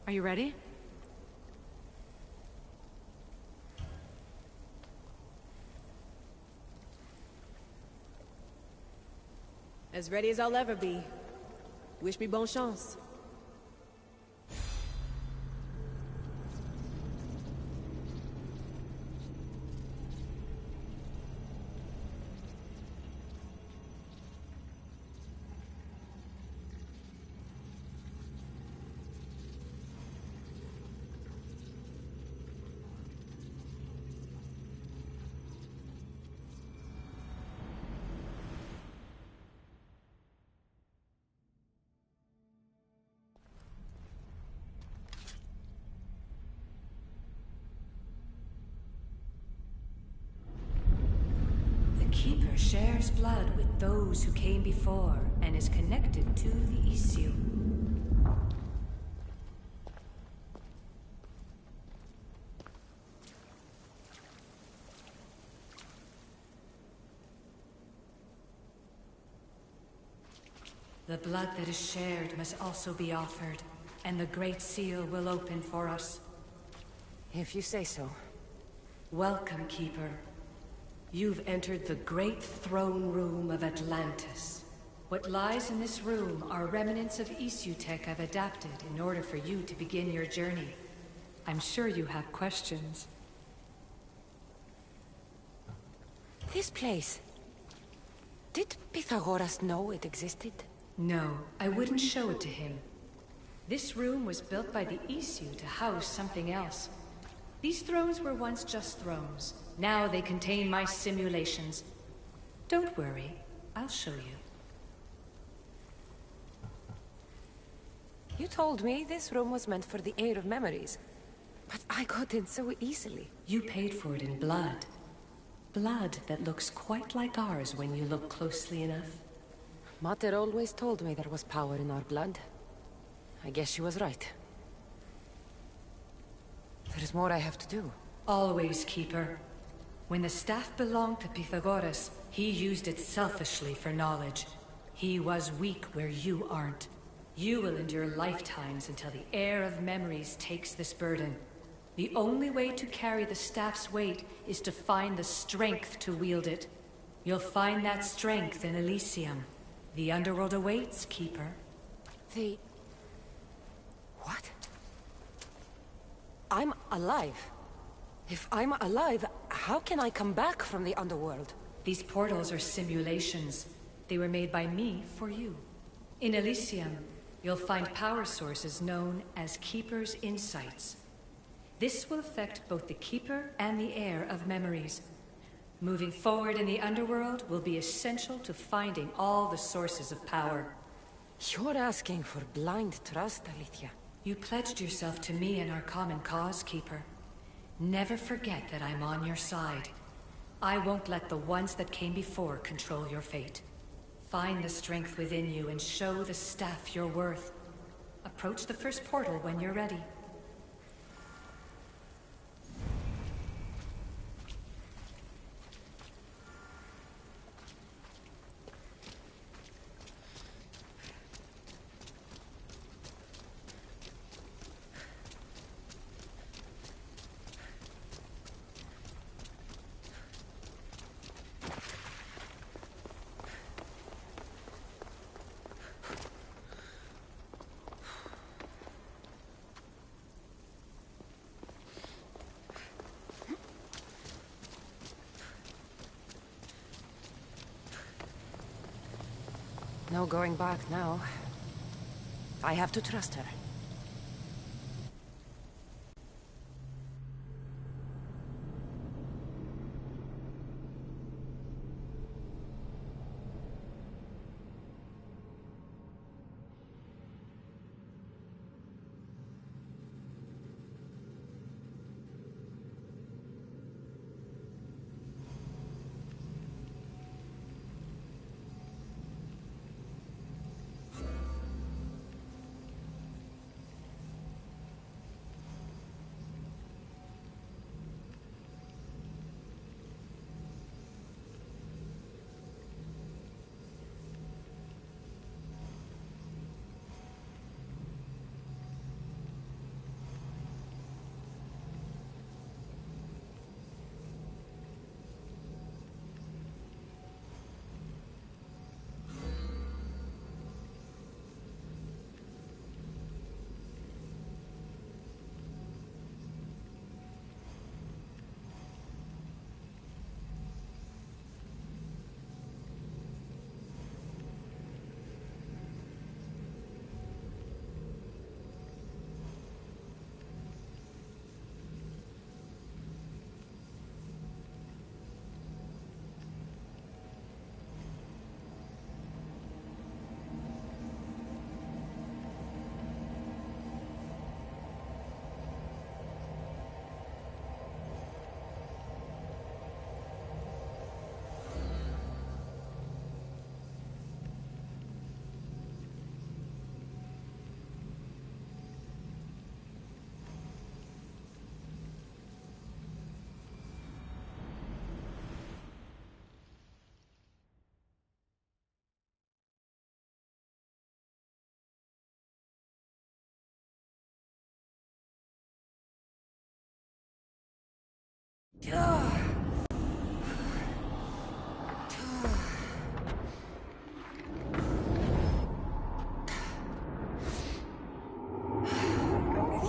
Are you ready? As ready as I'll ever be. Wish me bonne chance. Keeper shares blood with those who came before and is connected to the issue. The blood that is shared must also be offered, and the Great Seal will open for us. If you say so. Welcome, Keeper. You've entered the great throne room of Atlantis. What lies in this room are remnants of Isu tech I've adapted in order for you to begin your journey. I'm sure you have questions. This place... Did Pythagoras know it existed? No, I wouldn't show it to him. This room was built by the Isu to house something else. These thrones were once just thrones. Now they contain my simulations. Don't worry, I'll show you. You told me this room was meant for the heir of memories. But I got in so easily. You paid for it in blood. Blood that looks quite like ours when you look closely enough. Mater always told me there was power in our blood. I guess she was right. There's more I have to do. Always, Keeper. When the staff belonged to Pythagoras, he used it selfishly for knowledge. He was weak where you aren't. You will endure lifetimes until the heir of memories takes this burden. The only way to carry the staff's weight is to find the strength to wield it. You'll find that strength in Elysium. The underworld awaits, Keeper. The... what? I'm alive. If I'm alive, how can I come back from the underworld? These portals are simulations. They were made by me for you. In Elysium, you'll find power sources known as Keeper's Insights. This will affect both the Keeper and the heir of memories. Moving forward in the underworld will be essential to finding all the sources of power. You're asking for blind trust, Alethea. You pledged yourself to me and our common cause, Keeper. Never forget that I'm on your side. I won't let the ones that came before control your fate. Find the strength within you and show the staff your worth. Approach the first portal when you're ready. No going back now. I have to trust her.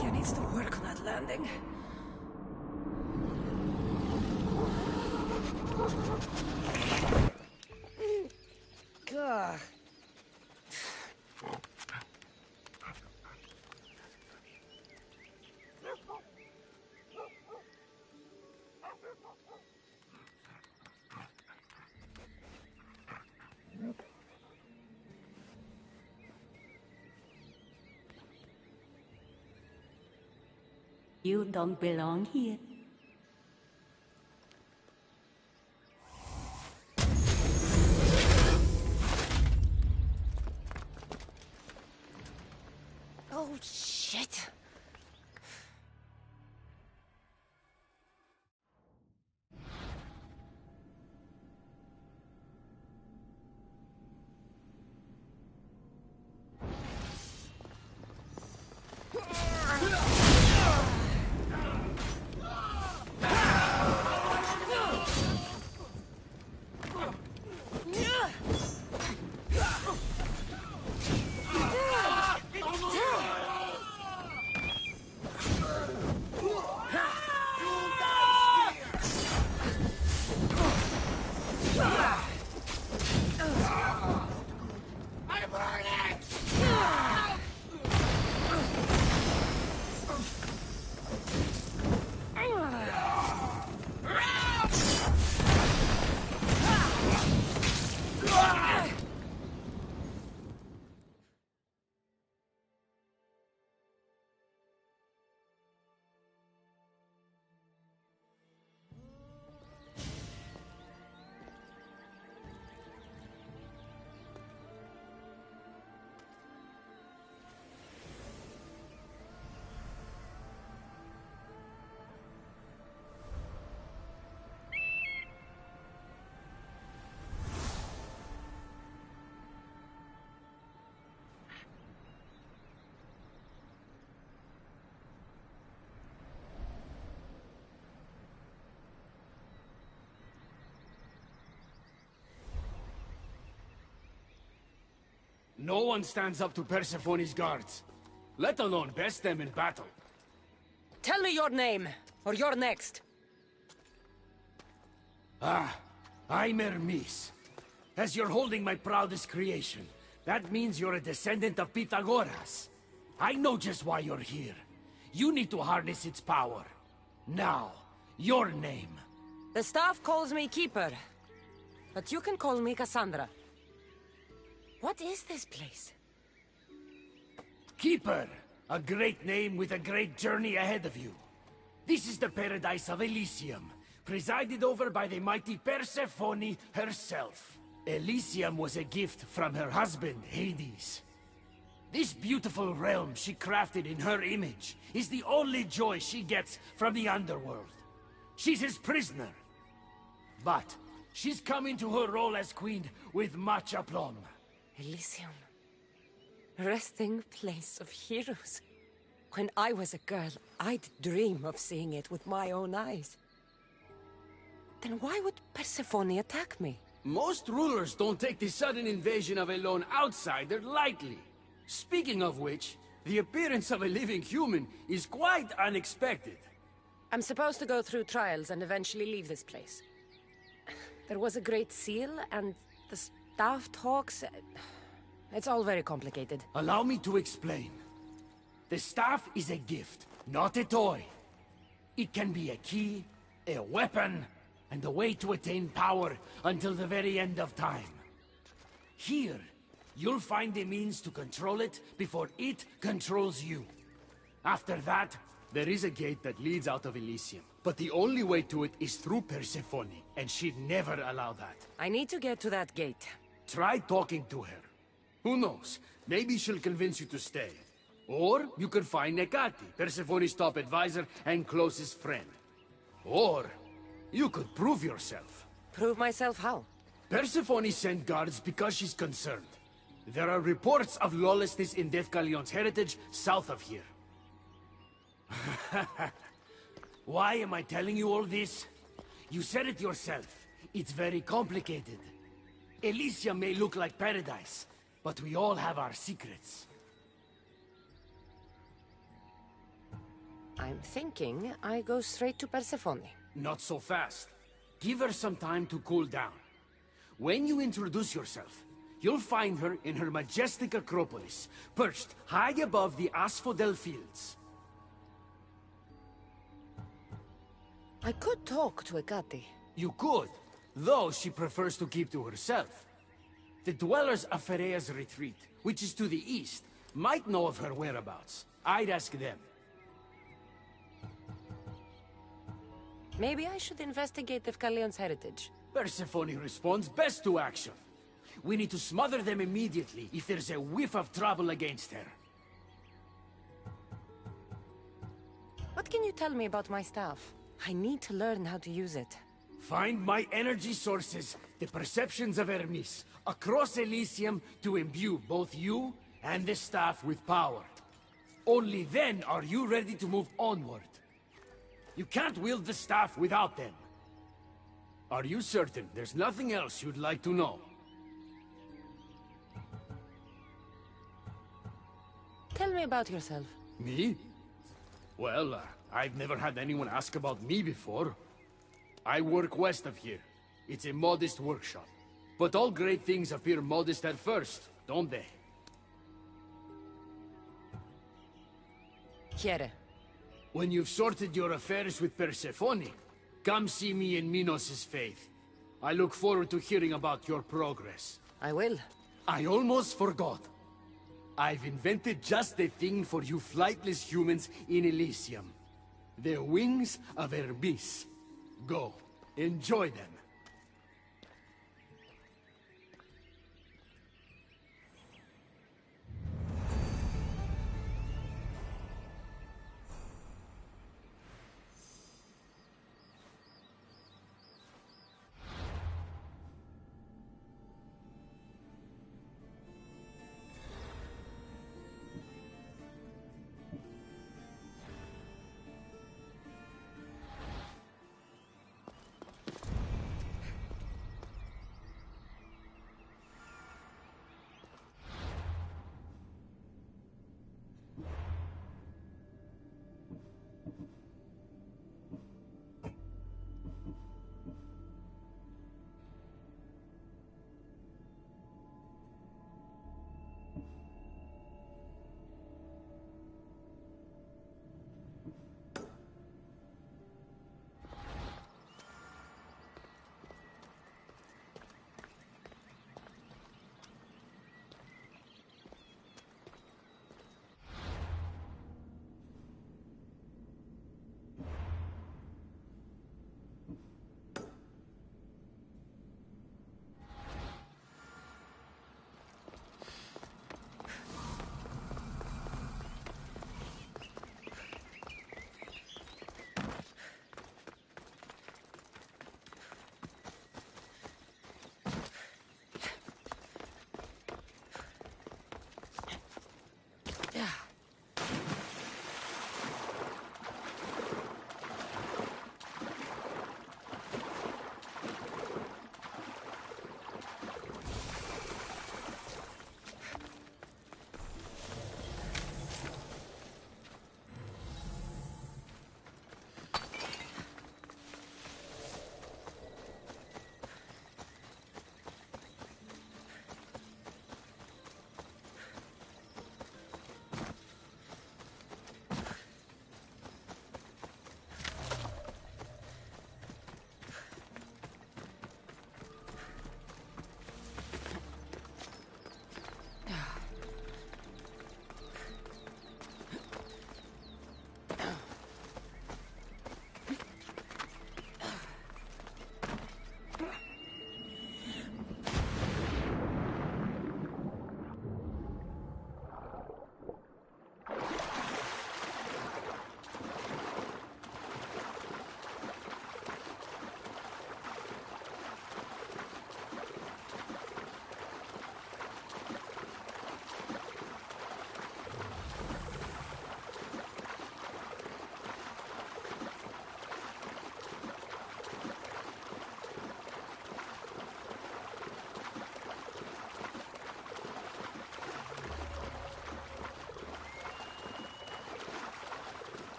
He needs to work on that landing. Gah. You don't belong here. Oh, shit. No one stands up to Persephone's guards, let alone best them in battle. Tell me your name, or you're next. I'm Hermes. As you're holding my proudest creation, That means you're a descendant of Pythagoras. I know just why you're here. You need to harness its power. Now, your name. The staff calls me Keeper, but you can call me Cassandra. What is this place? Keeper, a great name with a great journey ahead of you. This is the paradise of Elysium, presided over by the mighty Persephone herself. Elysium was a gift from her husband, Hades. This beautiful realm she crafted in her image is the only joy she gets from the underworld. She's his prisoner. But she's come into her role as queen with much aplomb. Elysium. Resting place of heroes. When I was a girl, I'd dream of seeing it with my own eyes. Then why would Persephone attack me? Most rulers don't take the sudden invasion of a lone outsider lightly. Speaking of which, the appearance of a living human is quite unexpected. I'm supposed to go through trials and eventually leave this place. There was a great seal, and the staff talks... It's all very complicated. Allow me to explain. The staff is a gift, not a toy. It can be a key, a weapon, and a way to attain power until the very end of time. Here, you'll find the means to control it before it controls you. After that, there is a gate that leads out of Elysium. But the only way to it is through Persephone, and she'd never allow that. I need to get to that gate. Try talking to her. Who knows? Maybe she'll convince you to stay. Or you could find Nekati, Persephone's top advisor and closest friend. Or you could prove yourself. Prove myself how? Persephone sent guards because she's concerned. There are reports of lawlessness in Deathcalion's heritage south of here. Why am I telling you all this? You said it yourself. It's very complicated. Elysium may look like paradise, but we all have our secrets. I'm thinking I go straight to Persephone. Not so fast. Give her some time to cool down. When you introduce yourself, you'll find her in her majestic acropolis, perched high above the asphodel fields. I could talk to Ekati. You could, though she prefers to keep to herself. The dwellers of Pherea's retreat, which is to the east, might know of her whereabouts. I'd ask them. Maybe I should investigate Deathcalion's heritage. Persephone responds best to action. We need to smother them immediately if there's a whiff of trouble against her. What can you tell me about my staff? I need to learn how to use it. Find my energy sources, the perceptions of Hermes, across Elysium to imbue both you and the staff with power. Only then are you ready to move onward. You can't wield the staff without them. Are you certain there's nothing else you'd like to know? Tell me about yourself. Me? Well, I've never had anyone ask about me before. I work west of here. It's a modest workshop. But all great things appear modest at first, don't they? Here. When you've sorted your affairs with Persephone, come see me in Minos' faith. I look forward to hearing about your progress. I will. I almost forgot. I've invented just the thing for you flightless humans in Elysium. The wings of Hermes. Go, enjoy them.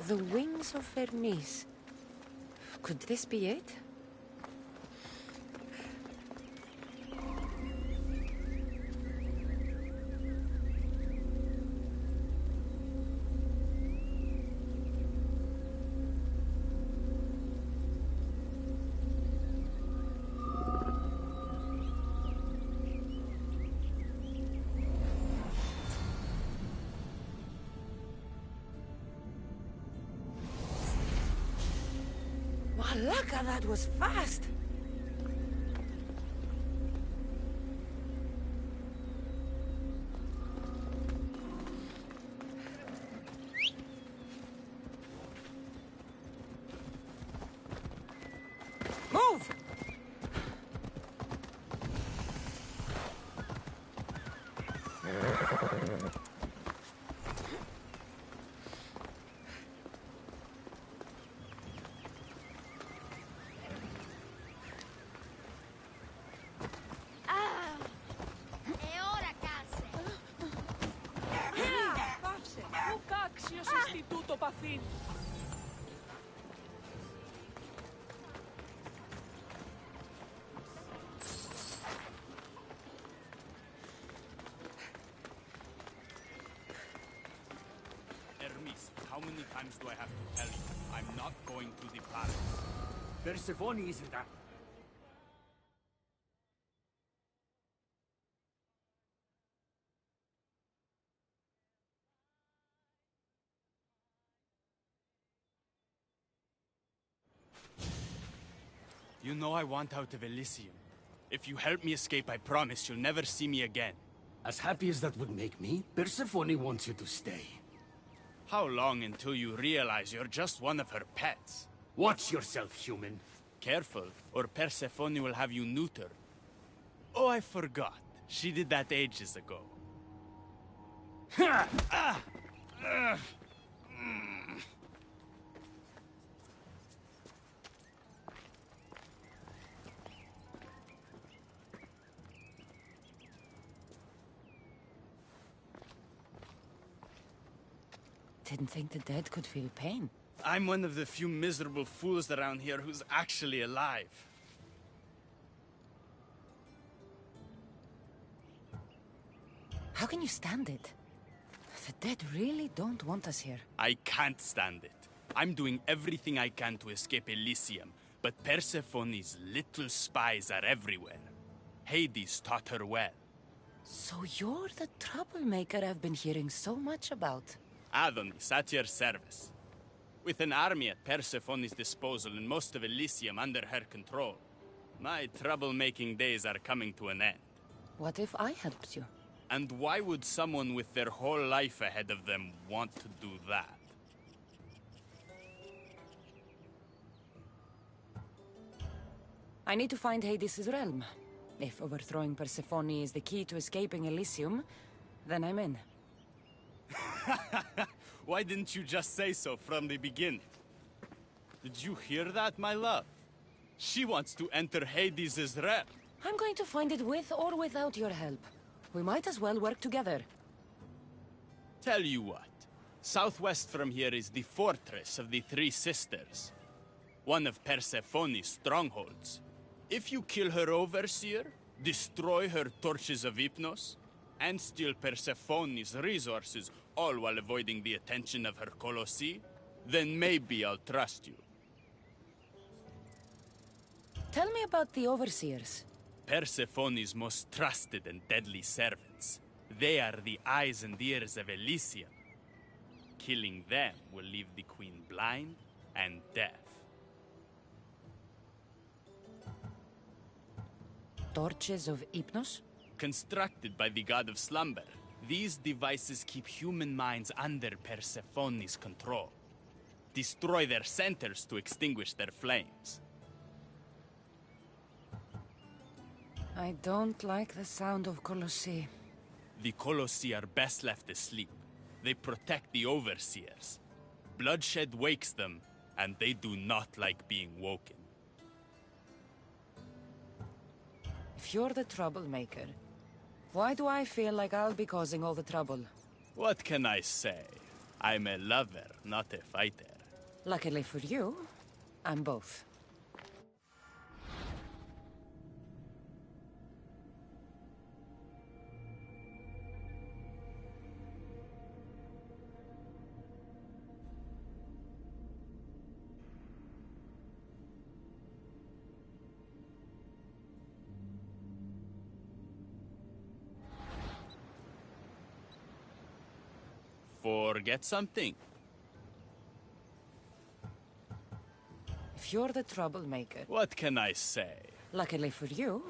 The wings of Vernice. Could this be it? Malaka, that was fast! Move! How many times do I have to tell you? I'm not going to the palace. Persephone isn't that. You know I want out of Elysium. If you help me escape, I promise you'll never see me again. As happy as that would make me, Persephone wants you to stay. How long until you realize you're just one of her pets? Watch yourself, human. Careful, or Persephone will have you neutered. Oh, I forgot. She did that ages ago. Didn't think the dead could feel pain. I'm one of the few miserable fools around here who's actually alive. How can you stand it? The dead really don't want us here. I can't stand it. I'm doing everything I can to escape Elysium, but Persephone's little spies are everywhere. Hades taught her well. So you're the troublemaker I've been hearing so much about. Adonis, at your service. With an army at Persephone's disposal and most of Elysium under her control, my troublemaking days are coming to an end. What if I helped you? And why would someone with their whole life ahead of them want to do that? I need to find Hades' realm. If overthrowing Persephone is the key to escaping Elysium, then I'm in. Why didn't you just say so from the beginning? Did you hear that, my love? She wants to enter Hades' realm. I'm going to find it with or without your help. We might as well work together. Tell you what. Southwest from here is the Fortress of the Three Sisters. One of Persephone's strongholds. If you kill her overseer, destroy her torches of Hypnos, and steal Persephone's resources, all while avoiding the attention of her Colossi, then maybe I'll trust you. Tell me about the overseers. Persephone's most trusted and deadly servants. They are the eyes and ears of Elysium. Killing them will leave the queen blind and deaf. Torches of Hypnos? Constructed by the god of slumber, these devices keep human minds under Persephone's control. Destroy their centers to extinguish their flames. I don't like the sound of Colossi. The Colossi are best left asleep. They protect the overseers. Bloodshed wakes them, and they do not like being woken. If you're the troublemaker, why do I feel like I'll be causing all the trouble? What can I say? I'm a lover, not a fighter. Luckily for you, I'm both. Forget something. If you're the troublemaker... What can I say? Luckily for you...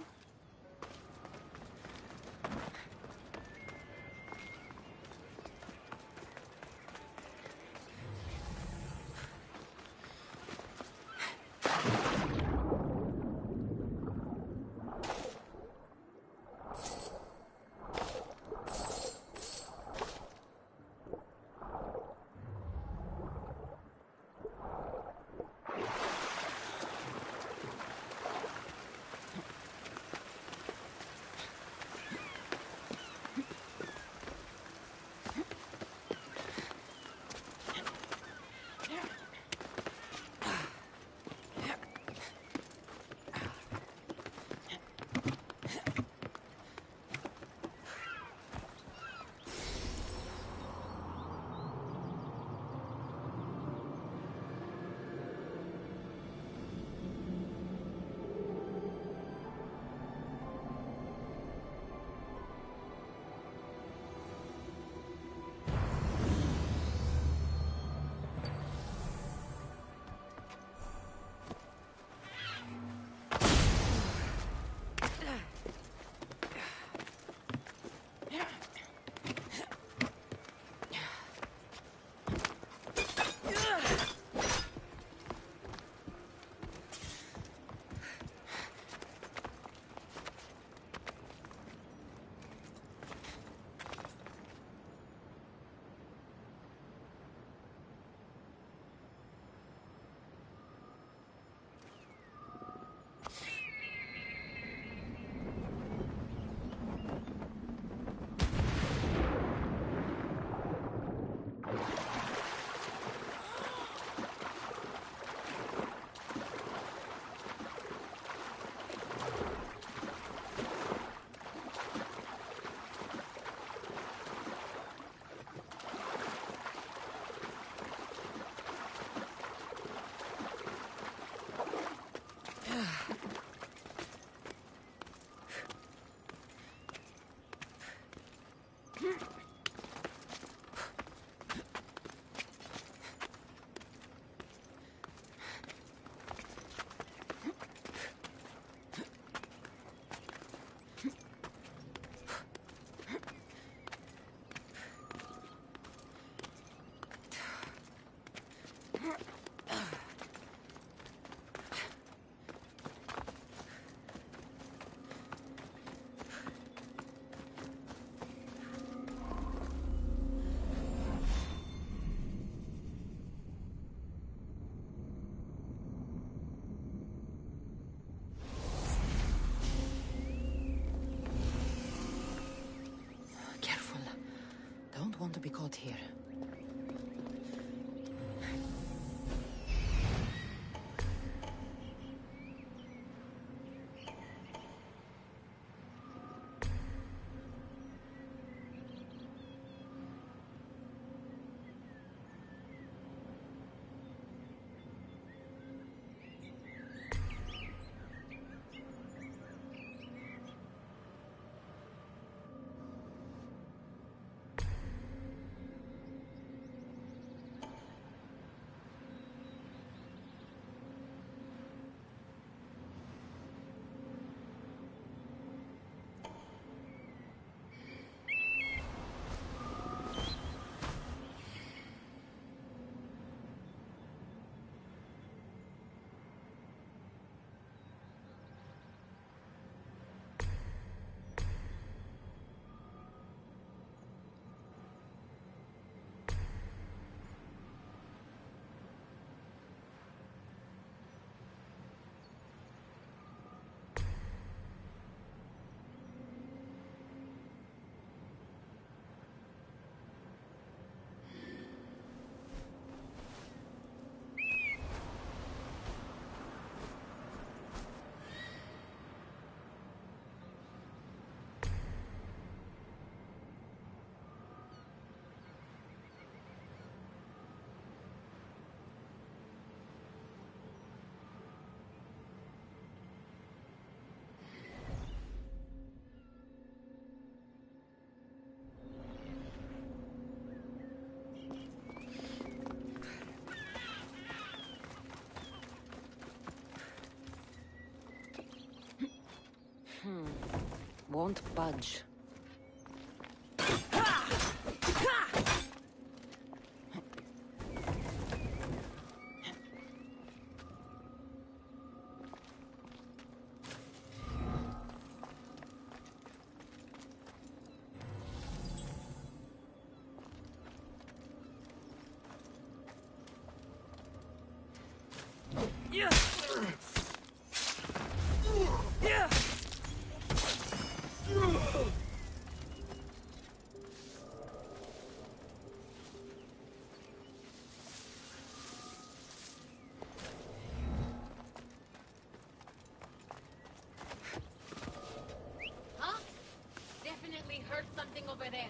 won't budge. Huh? Definitely heard something over there.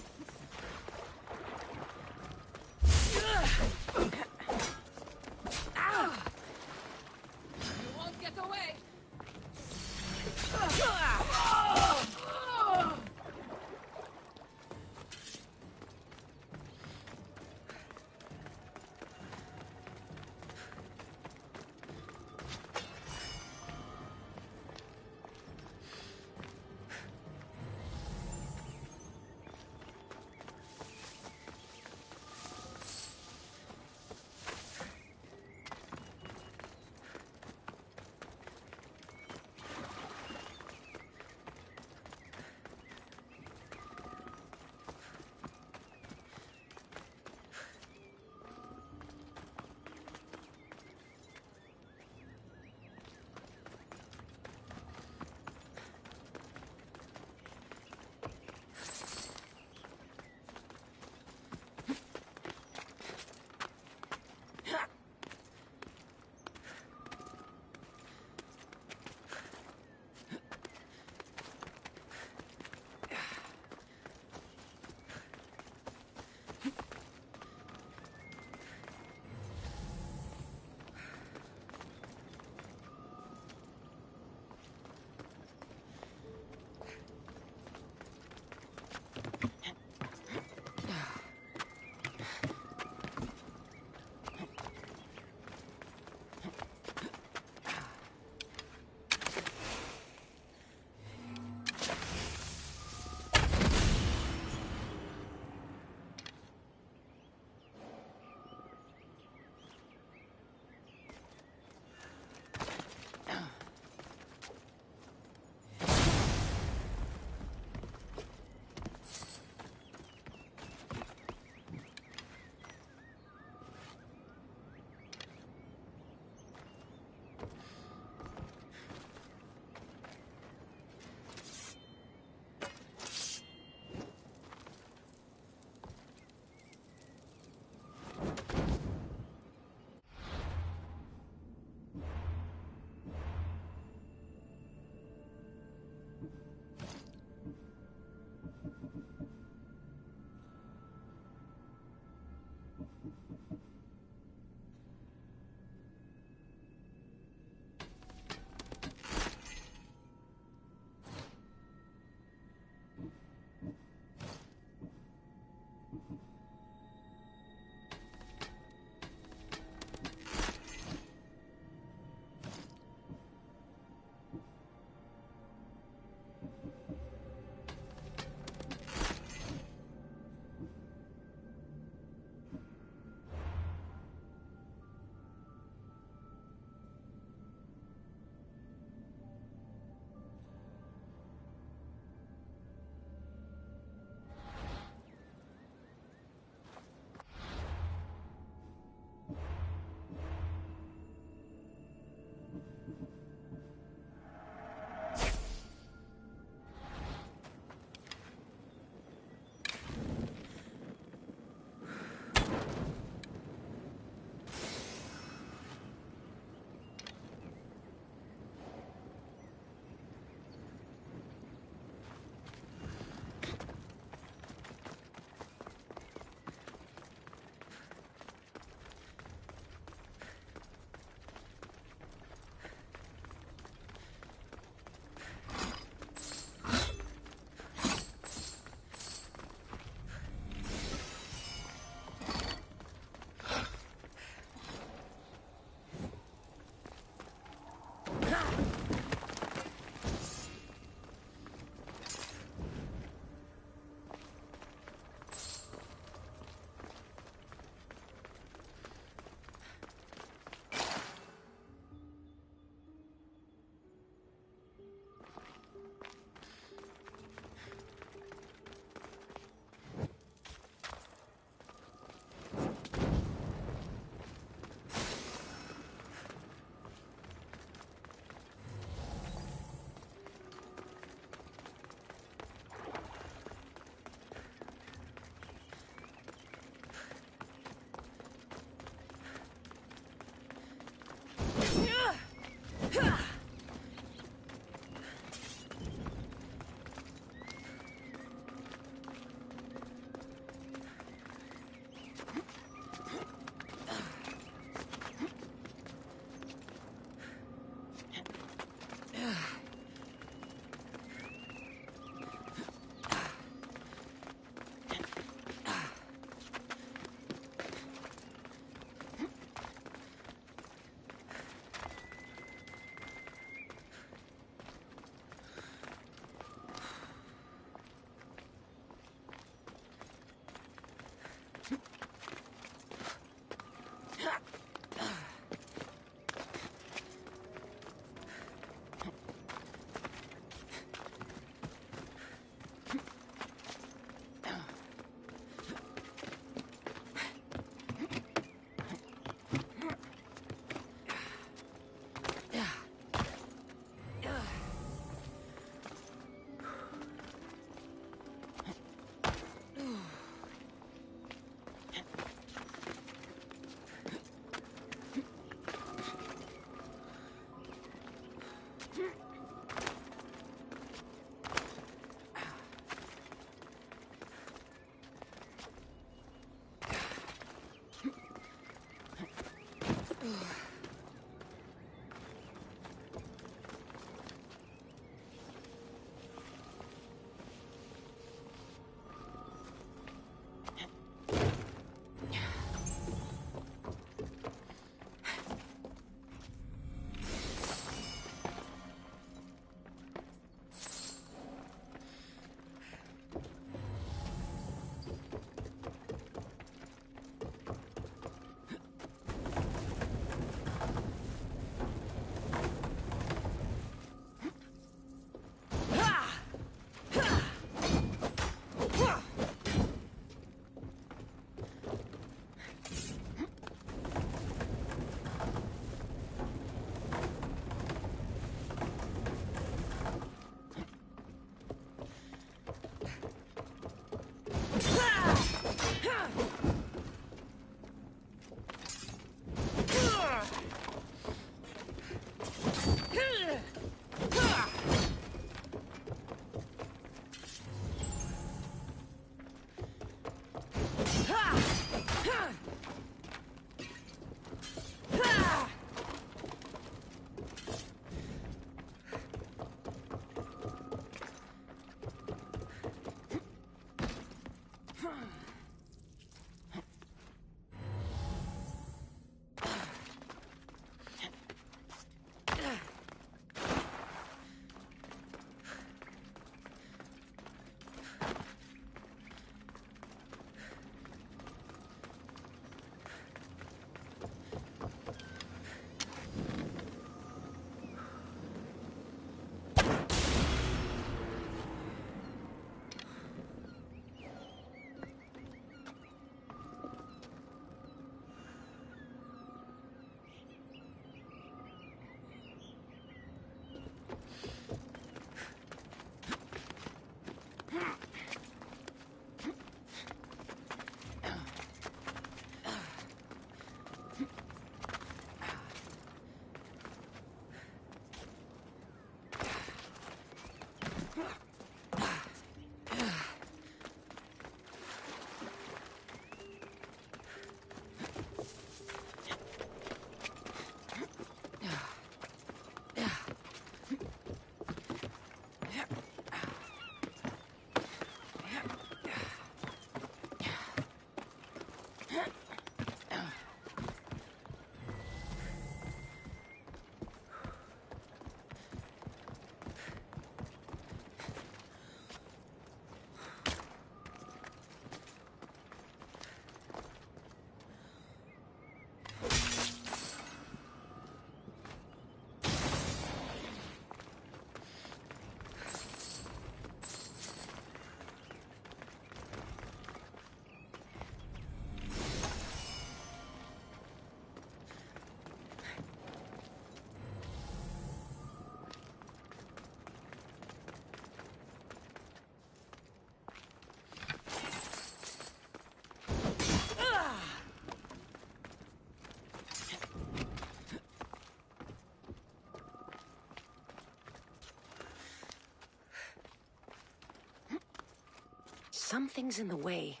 Something's in the way.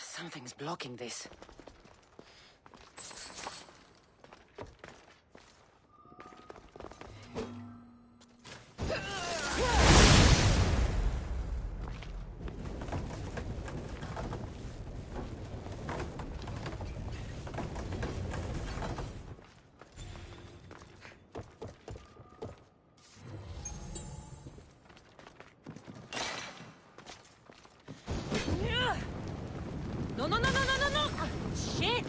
Something's blocking this. No, no, no, no, no, no, no! Shit!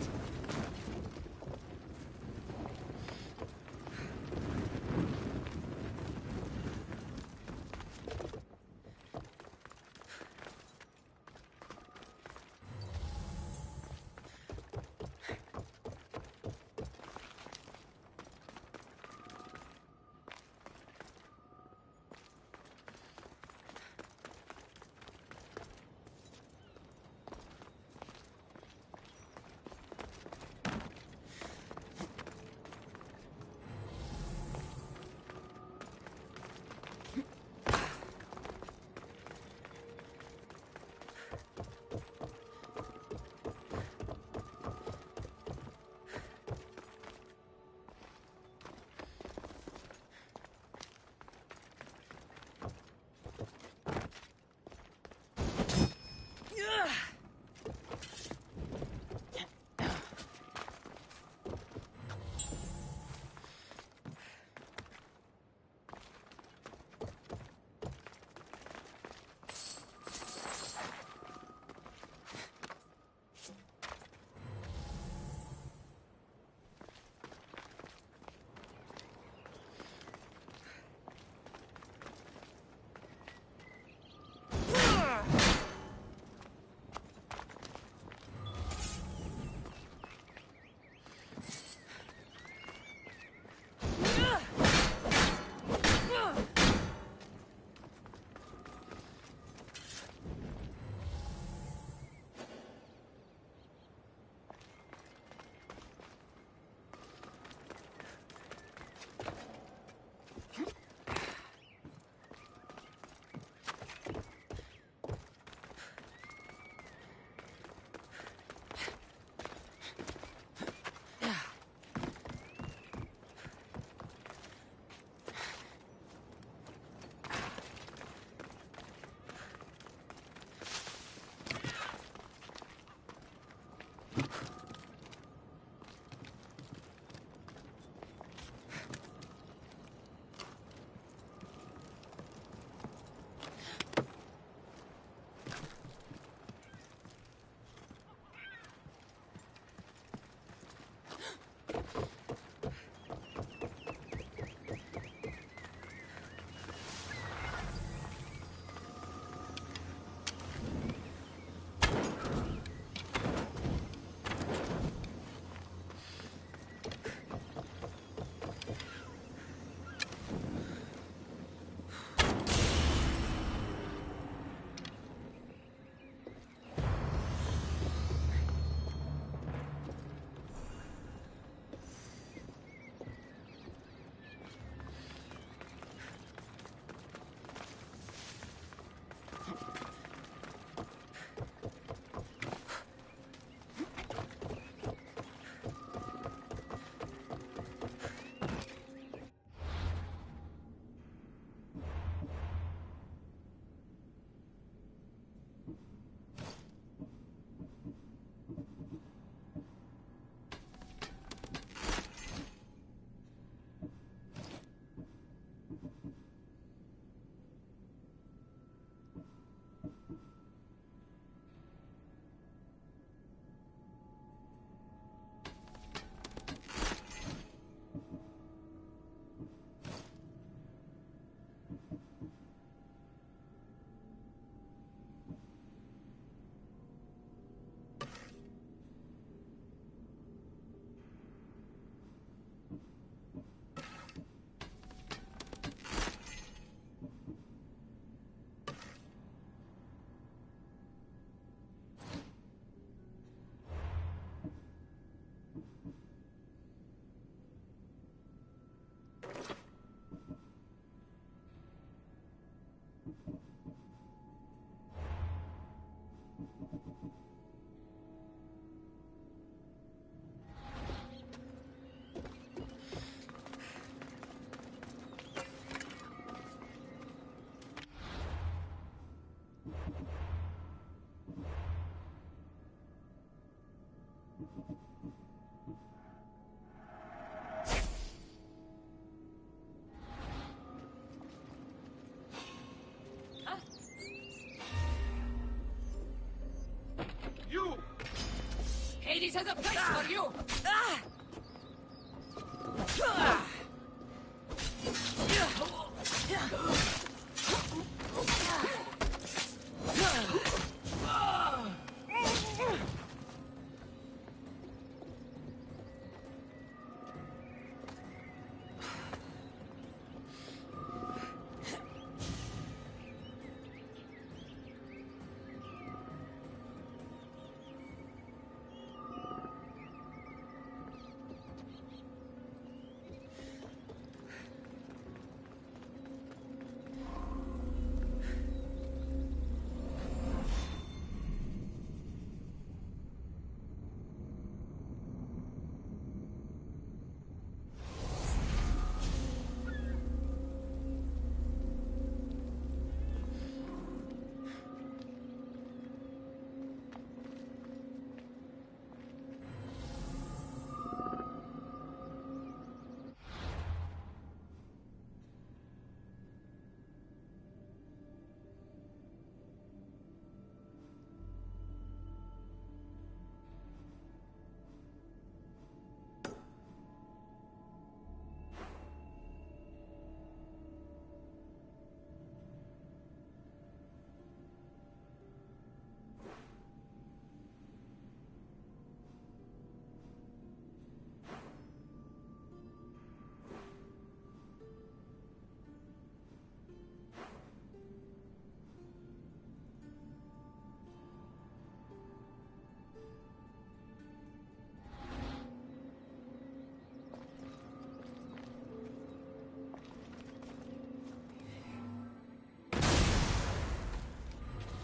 Hades has a place for you!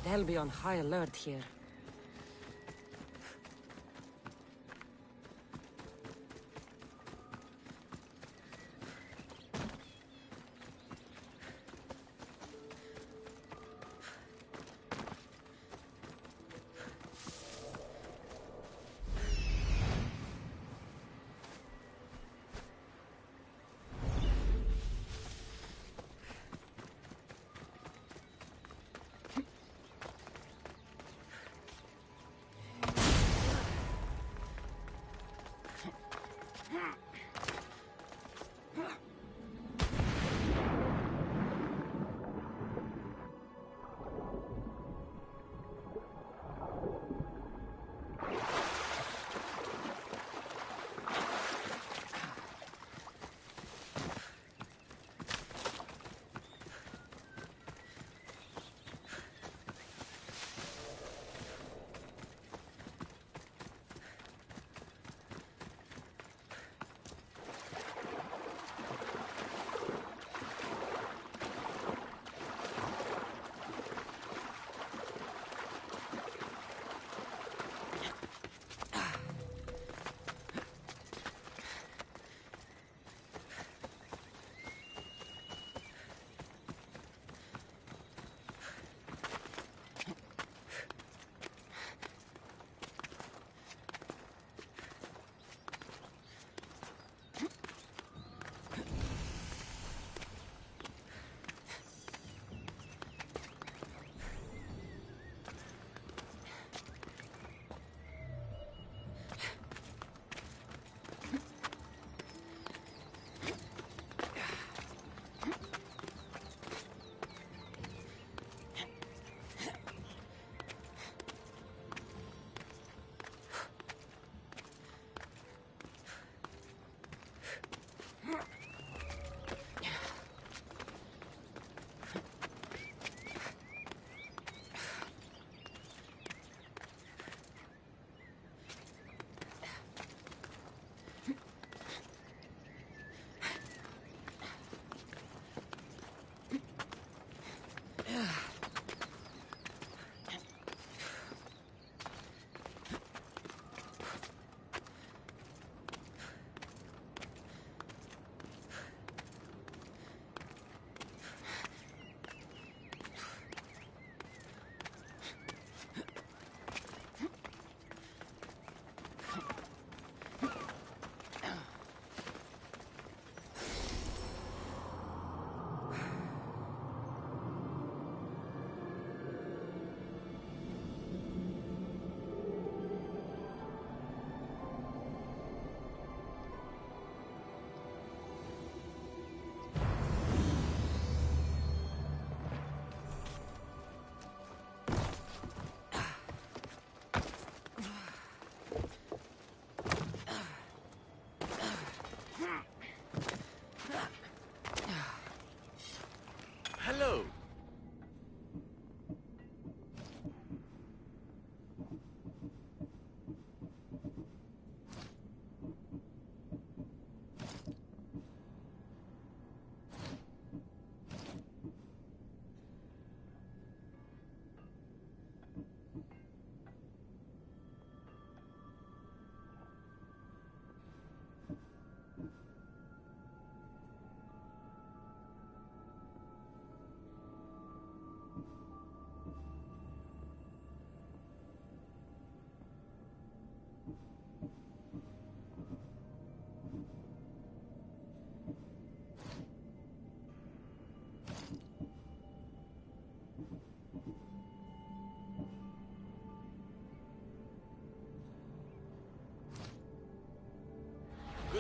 They'll be on high alert here.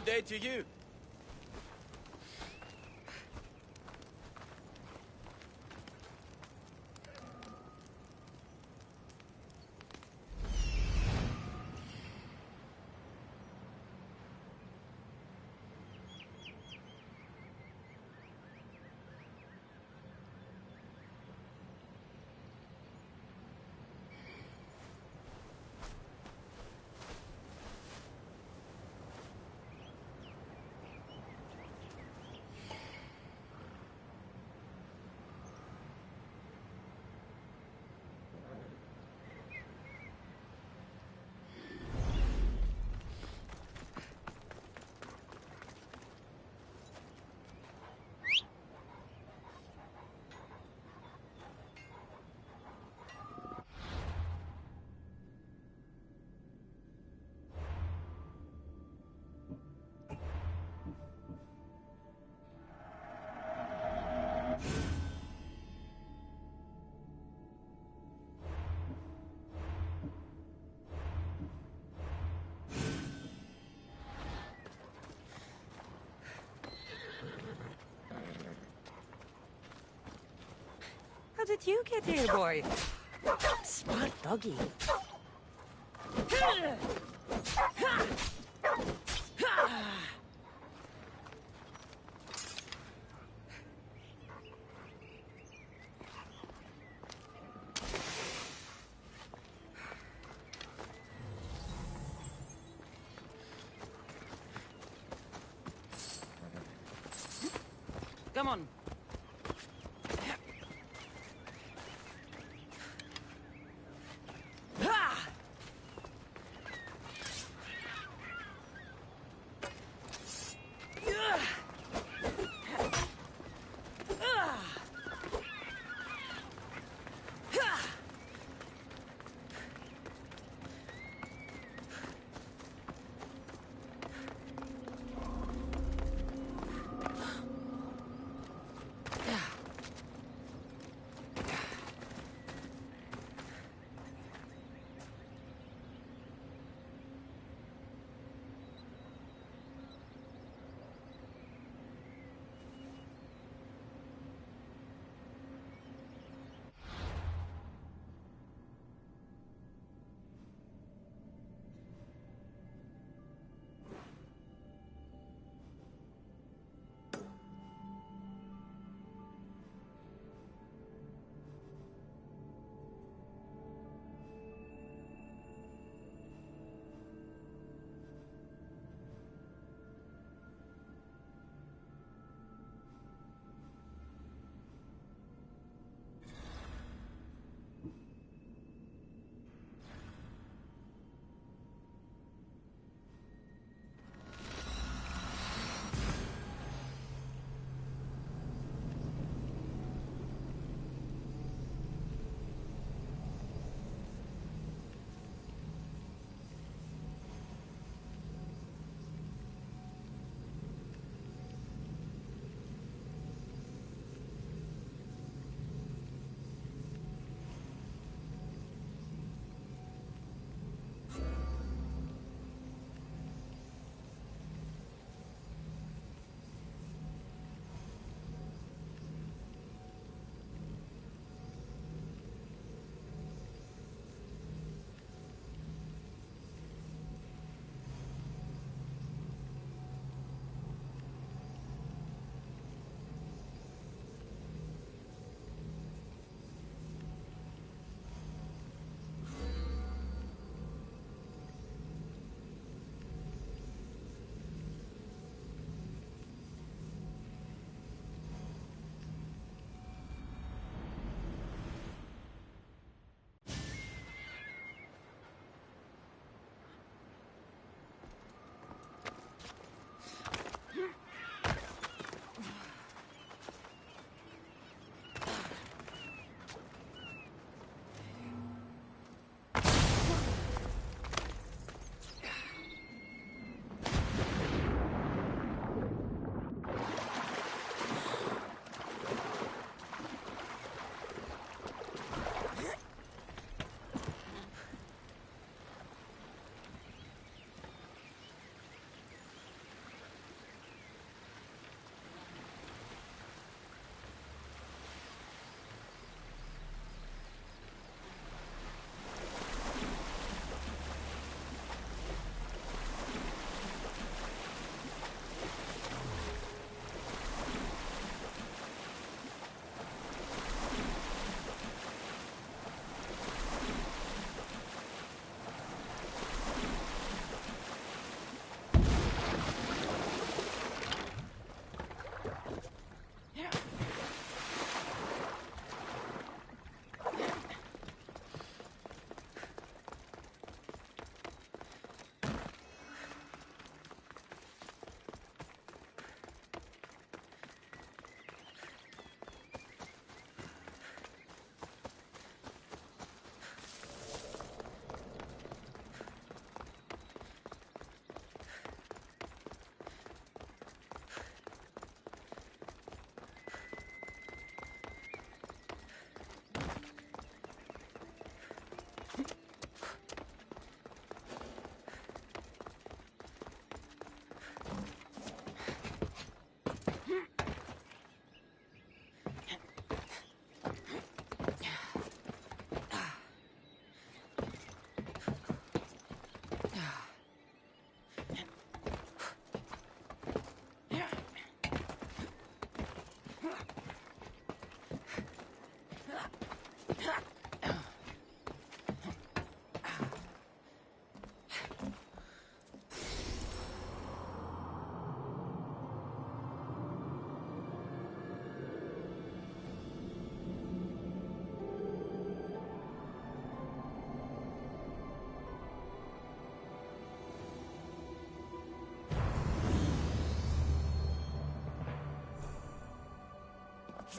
day to you. How did you get here, boy? Smart doggy. Come on.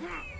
Hmm.